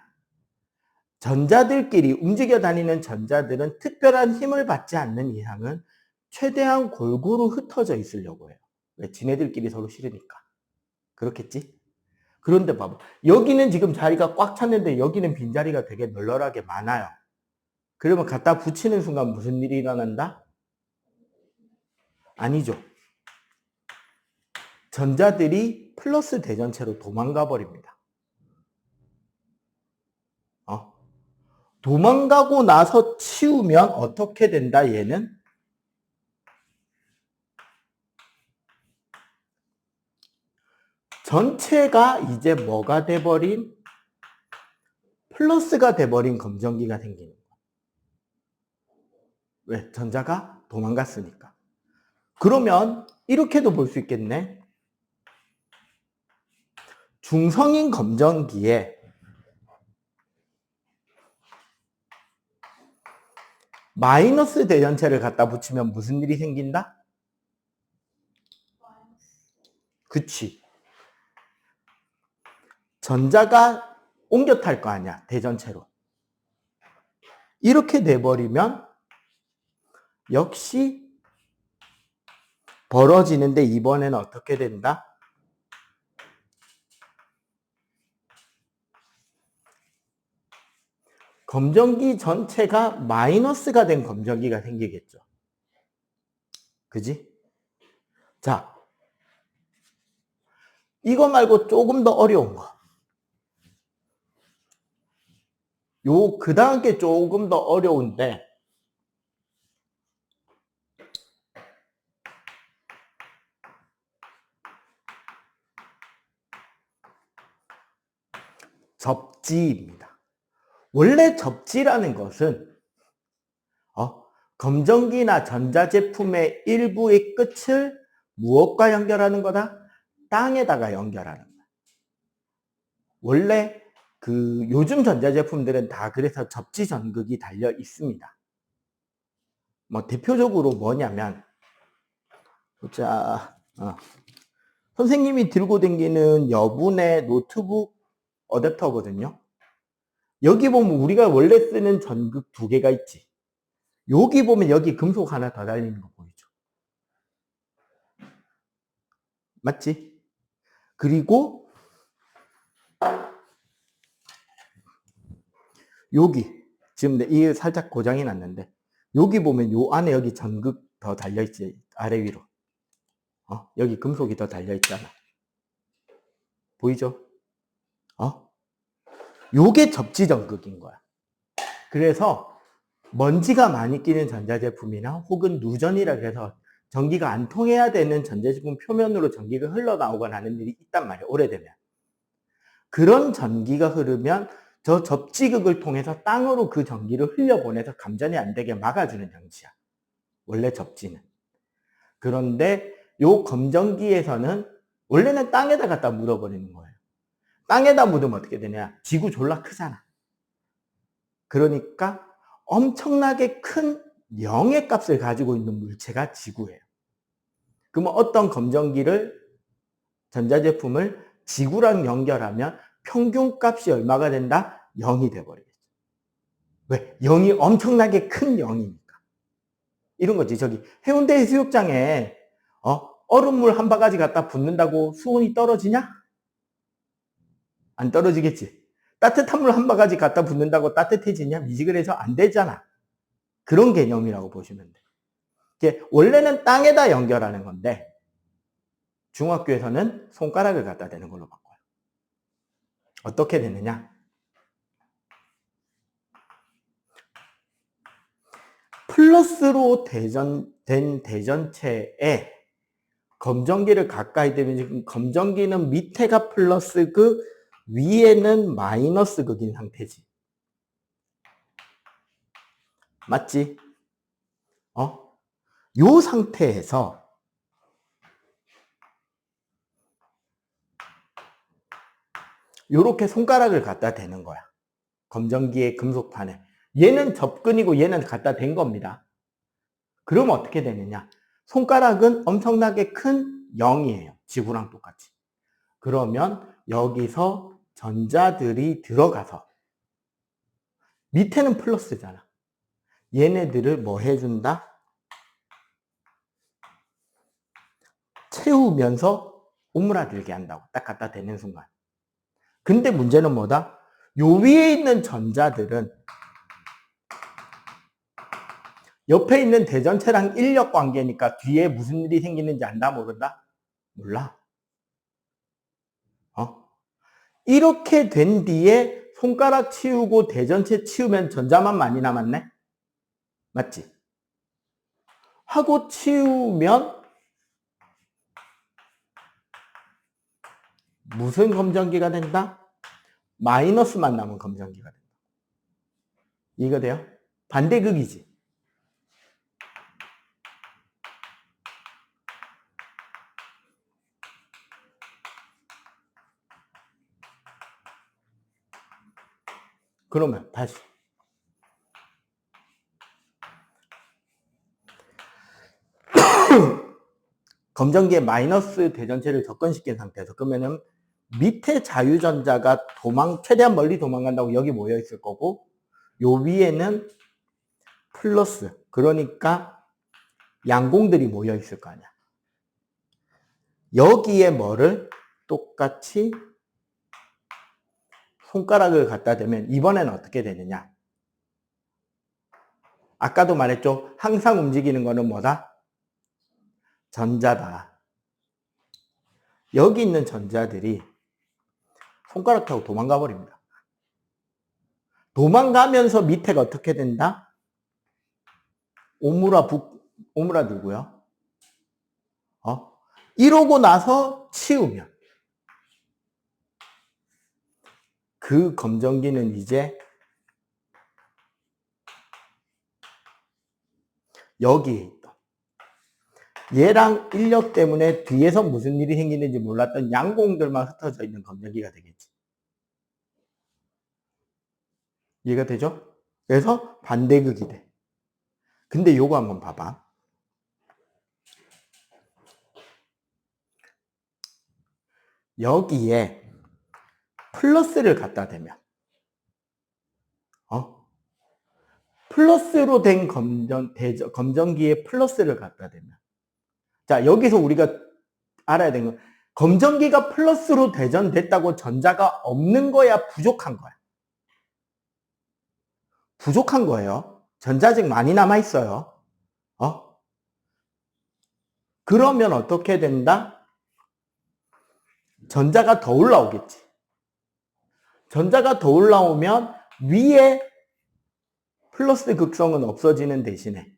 전자들끼리 움직여 다니는 전자들은 특별한 힘을 받지 않는 이상은 최대한 골고루 흩어져 있으려고 해요. 왜? 지네들끼리 서로 싫으니까. 그렇겠지? 그런데 봐봐. 여기는 지금 자리가 꽉 찼는데 여기는 빈자리가 되게 널널하게 많아요. 그러면 갖다 붙이는 순간 무슨 일이 일어난다? 아니죠. 전자들이 플러스 대전체로 도망가 버립니다. 도망가고 나서 치우면 어떻게 된다, 얘는? 전체가 이제 뭐가 돼버린? 플러스가 돼버린 검정기가 생기는 거야. 왜? 전자가 도망갔으니까. 그러면 이렇게도 볼 수 있겠네. 중성인 검정기에 마이너스 대전체를 갖다 붙이면 무슨 일이 생긴다? 그치. 전자가 옮겨 탈 거 아니야, 대전체로. 이렇게 돼버리면 역시 벌어지는데 이번에는 어떻게 된다? 검정기 전체가 마이너스가 된 검정기가 생기겠죠. 그지? 자, 이거 말고 조금 더 어려운 거. 그 다음 게 조금 더 어려운데, 접지입니다. 원래 접지라는 것은 검정기나 전자제품의 일부의 끝을 무엇과 연결하는 거다? 땅에다가 연결하는 거야. 원래 요즘 전자제품들은 다 그래서 접지 전극이 달려 있습니다. 대표적으로 뭐냐면, 자, 선생님이 들고 다니는 여분의 노트북 어댑터거든요. 여기 보면 우리가 원래 쓰는 전극 두 개가 있지. 여기 보면 여기 금속 하나 더 달리는 거 보이죠? 맞지? 그리고 여기 지금 이게 살짝 고장이 났는데 여기 보면 요 안에 여기 전극 더 달려있지. 아래 위로. 여기 금속이 더 달려있잖아. 보이죠? 요게 접지 전극인 거야. 그래서 먼지가 많이 끼는 전자제품이나 혹은 누전이라 해서 전기가 안 통해야 되는 전자제품 표면으로 전기가 흘러나오거나 하는 일이 있단 말이야. 오래되면. 그런 전기가 흐르면 저 접지극을 통해서 땅으로 그 전기를 흘려보내서 감전이 안 되게 막아주는 장치야. 원래 접지는. 그런데 요 검전기에서는 원래는 땅에다 갖다 묻어버리는 거예요. 땅에다 묻으면 어떻게 되냐? 지구 졸라 크잖아. 그러니까 엄청나게 큰 영의 값을 가지고 있는 물체가 지구예요. 그러면 어떤 검전기를, 전자제품을 지구랑 연결하면 평균값이 얼마가 된다? 0이 돼버리겠죠. 왜? 0이 엄청나게 큰 0이니까. 이런 거지. 저기 해운대 해수욕장에 얼음물 한 바가지 갖다 붓는다고 수온이 떨어지냐? 안 떨어지겠지. 따뜻한 물 한 바가지 갖다 붓는다고 따뜻해지냐? 미지근해서 안 되잖아. 그런 개념이라고 보시면 돼. 이게 원래는 땅에다 연결하는 건데 중학교에서는 손가락을 갖다 대는 걸로 바꿔요. 어떻게 되느냐? 플러스로 된 대전체에 검전기를 가까이 대면 지금 검전기는 밑에가 플러스 극, 위에는 마이너스 극인 상태지. 맞지? 요 상태에서 요렇게 손가락을 갖다 대는 거야. 검전기의 금속판에. 얘는 접근이고 얘는 갖다 댄 겁니다. 그러면 어떻게 되느냐? 손가락은 엄청나게 큰 0이에요. 지구랑 똑같이. 그러면 여기서 전자들이 들어가서 밑에는 플러스잖아. 얘네들을 뭐 해준다? 채우면서 오므라들게 한다고. 딱 갖다 대는 순간. 근데 문제는 뭐다? 요 위에 있는 전자들은 옆에 있는 대전체랑 인력 관계니까 뒤에 무슨 일이 생기는지 안다 모른다? 몰라. 이렇게 된 뒤에 손가락 치우고 대전체 치우면 전자만 많이 남았네? 맞지? 하고 치우면 무슨 검전기가 된다? 마이너스만 남은 검전기가 된다. 이해가 돼요? 반대극이지. 그러면 다시 검전기에 마이너스 대전체를 접근시킨 상태에서 그러면은 밑에 자유전자가 최대한 멀리 도망간다고 여기 모여 있을 거고 요 위에는 플러스, 그러니까 양공들이 모여 있을 거 아니야. 여기에 뭐를 똑같이 손가락을 갖다 대면 이번에는 어떻게 되느냐? 아까도 말했죠. 항상 움직이는 거는 뭐다? 전자다. 여기 있는 전자들이 손가락 타고 도망가 버립니다. 도망가면서 밑에가 어떻게 된다? 오므라들고요. 이러고 나서 치우면 그 검전기는 이제 여기에 있던 얘랑 인력 때문에 뒤에서 무슨 일이 생기는지 몰랐던 양공들만 흩어져 있는 검전기가 되겠지. 이해가 되죠? 그래서 반대극이 돼. 근데 요거 한번 봐봐. 여기에 플러스를 갖다 대면, 플러스로 된 검정기에 플러스를 갖다 대면. 자, 여기서 우리가 알아야 되는 건, 검정기가 플러스로 대전됐다고 전자가 없는 거야, 부족한 거야? 부족한 거예요. 전자 아직 많이 남아있어요. 그러면 어떻게 된다? 전자가 더 올라오겠지. 전자가 더 올라오면 위에 플러스 극성은 없어지는 대신에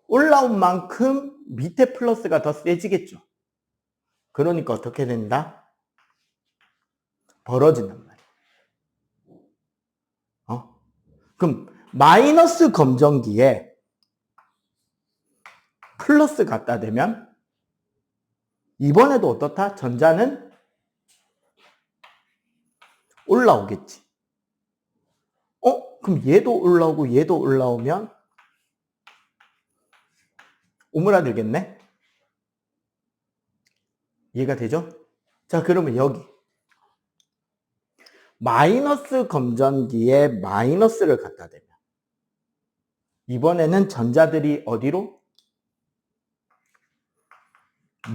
올라온 만큼 밑에 플러스가 더 세지겠죠. 그러니까 어떻게 된다? 벌어진단 말이야. 그럼 마이너스 검정기에 플러스 갖다 대면 이번에도 어떻다? 전자는 올라오겠지. 그럼 얘도 올라오고 얘도 올라오면 오므라들겠네? 이해가 되죠? 자, 그러면 여기 마이너스 검정기에 마이너스를 갖다 대면 이번에는 전자들이 어디로?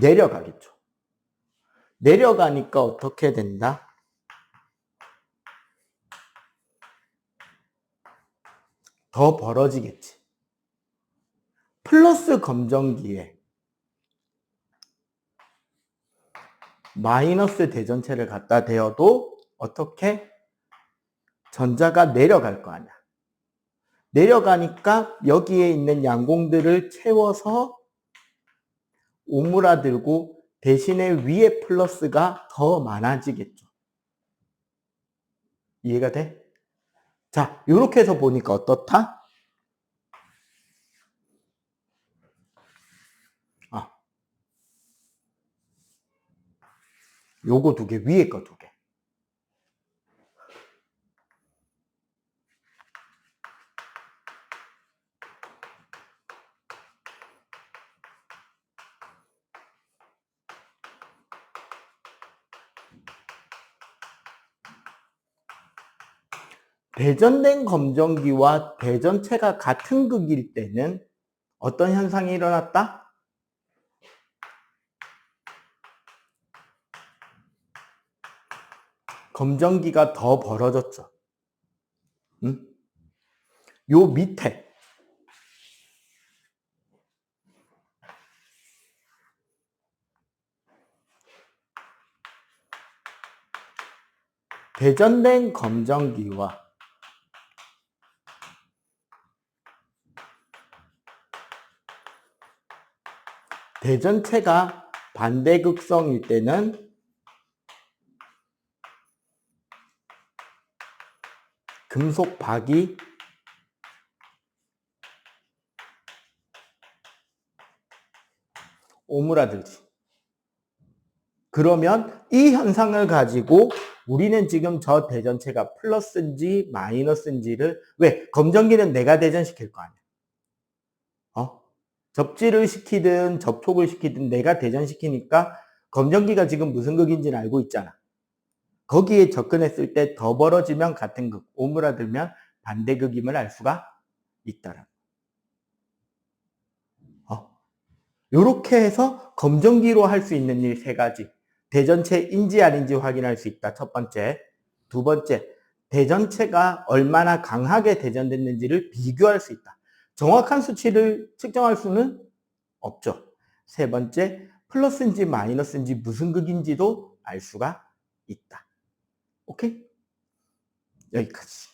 내려가겠죠. 내려가니까 어떻게 된다? 더 벌어지겠지. 플러스 검정기에 마이너스 대전체를 갖다 대어도 어떻게? 전자가 내려갈 거 아니야. 내려가니까 여기에 있는 양공들을 채워서 오므라들고 대신에 위에 플러스가 더 많아지겠죠. 이해가 돼? 자, 이렇게 해서 보니까 어떻다? 요거 두 개, 위에 거 두 개. 대전된 검정기와 대전체가 같은 극일 때는 어떤 현상이 일어났다? 검정기가 더 벌어졌죠. 응? 요 밑에 대전된 검정기와 대전체가 반대극성일 때는 금속박이 오므라들지. 그러면 이 현상을 가지고 우리는 지금 저 대전체가 플러스인지 마이너스인지를, 왜? 검정기는 내가 대전시킬 거 아니야. 접지를 시키든 접촉을 시키든 내가 대전시키니까 검정기가 지금 무슨 극인지는 알고 있잖아. 거기에 접근했을 때 더 벌어지면 같은 극, 오므라들면 반대극임을 알 수가 있다라. 요렇게 해서 검정기로 할 수 있는 일 세 가지. 대전체인지 아닌지 확인할 수 있다. 첫 번째. 두 번째, 대전체가 얼마나 강하게 대전됐는지를 비교할 수 있다. 정확한 수치를 측정할 수는 없죠. 세 번째, 플러스인지 마이너스인지 무슨 극인지도 알 수가 있다. 오케이? 여기까지.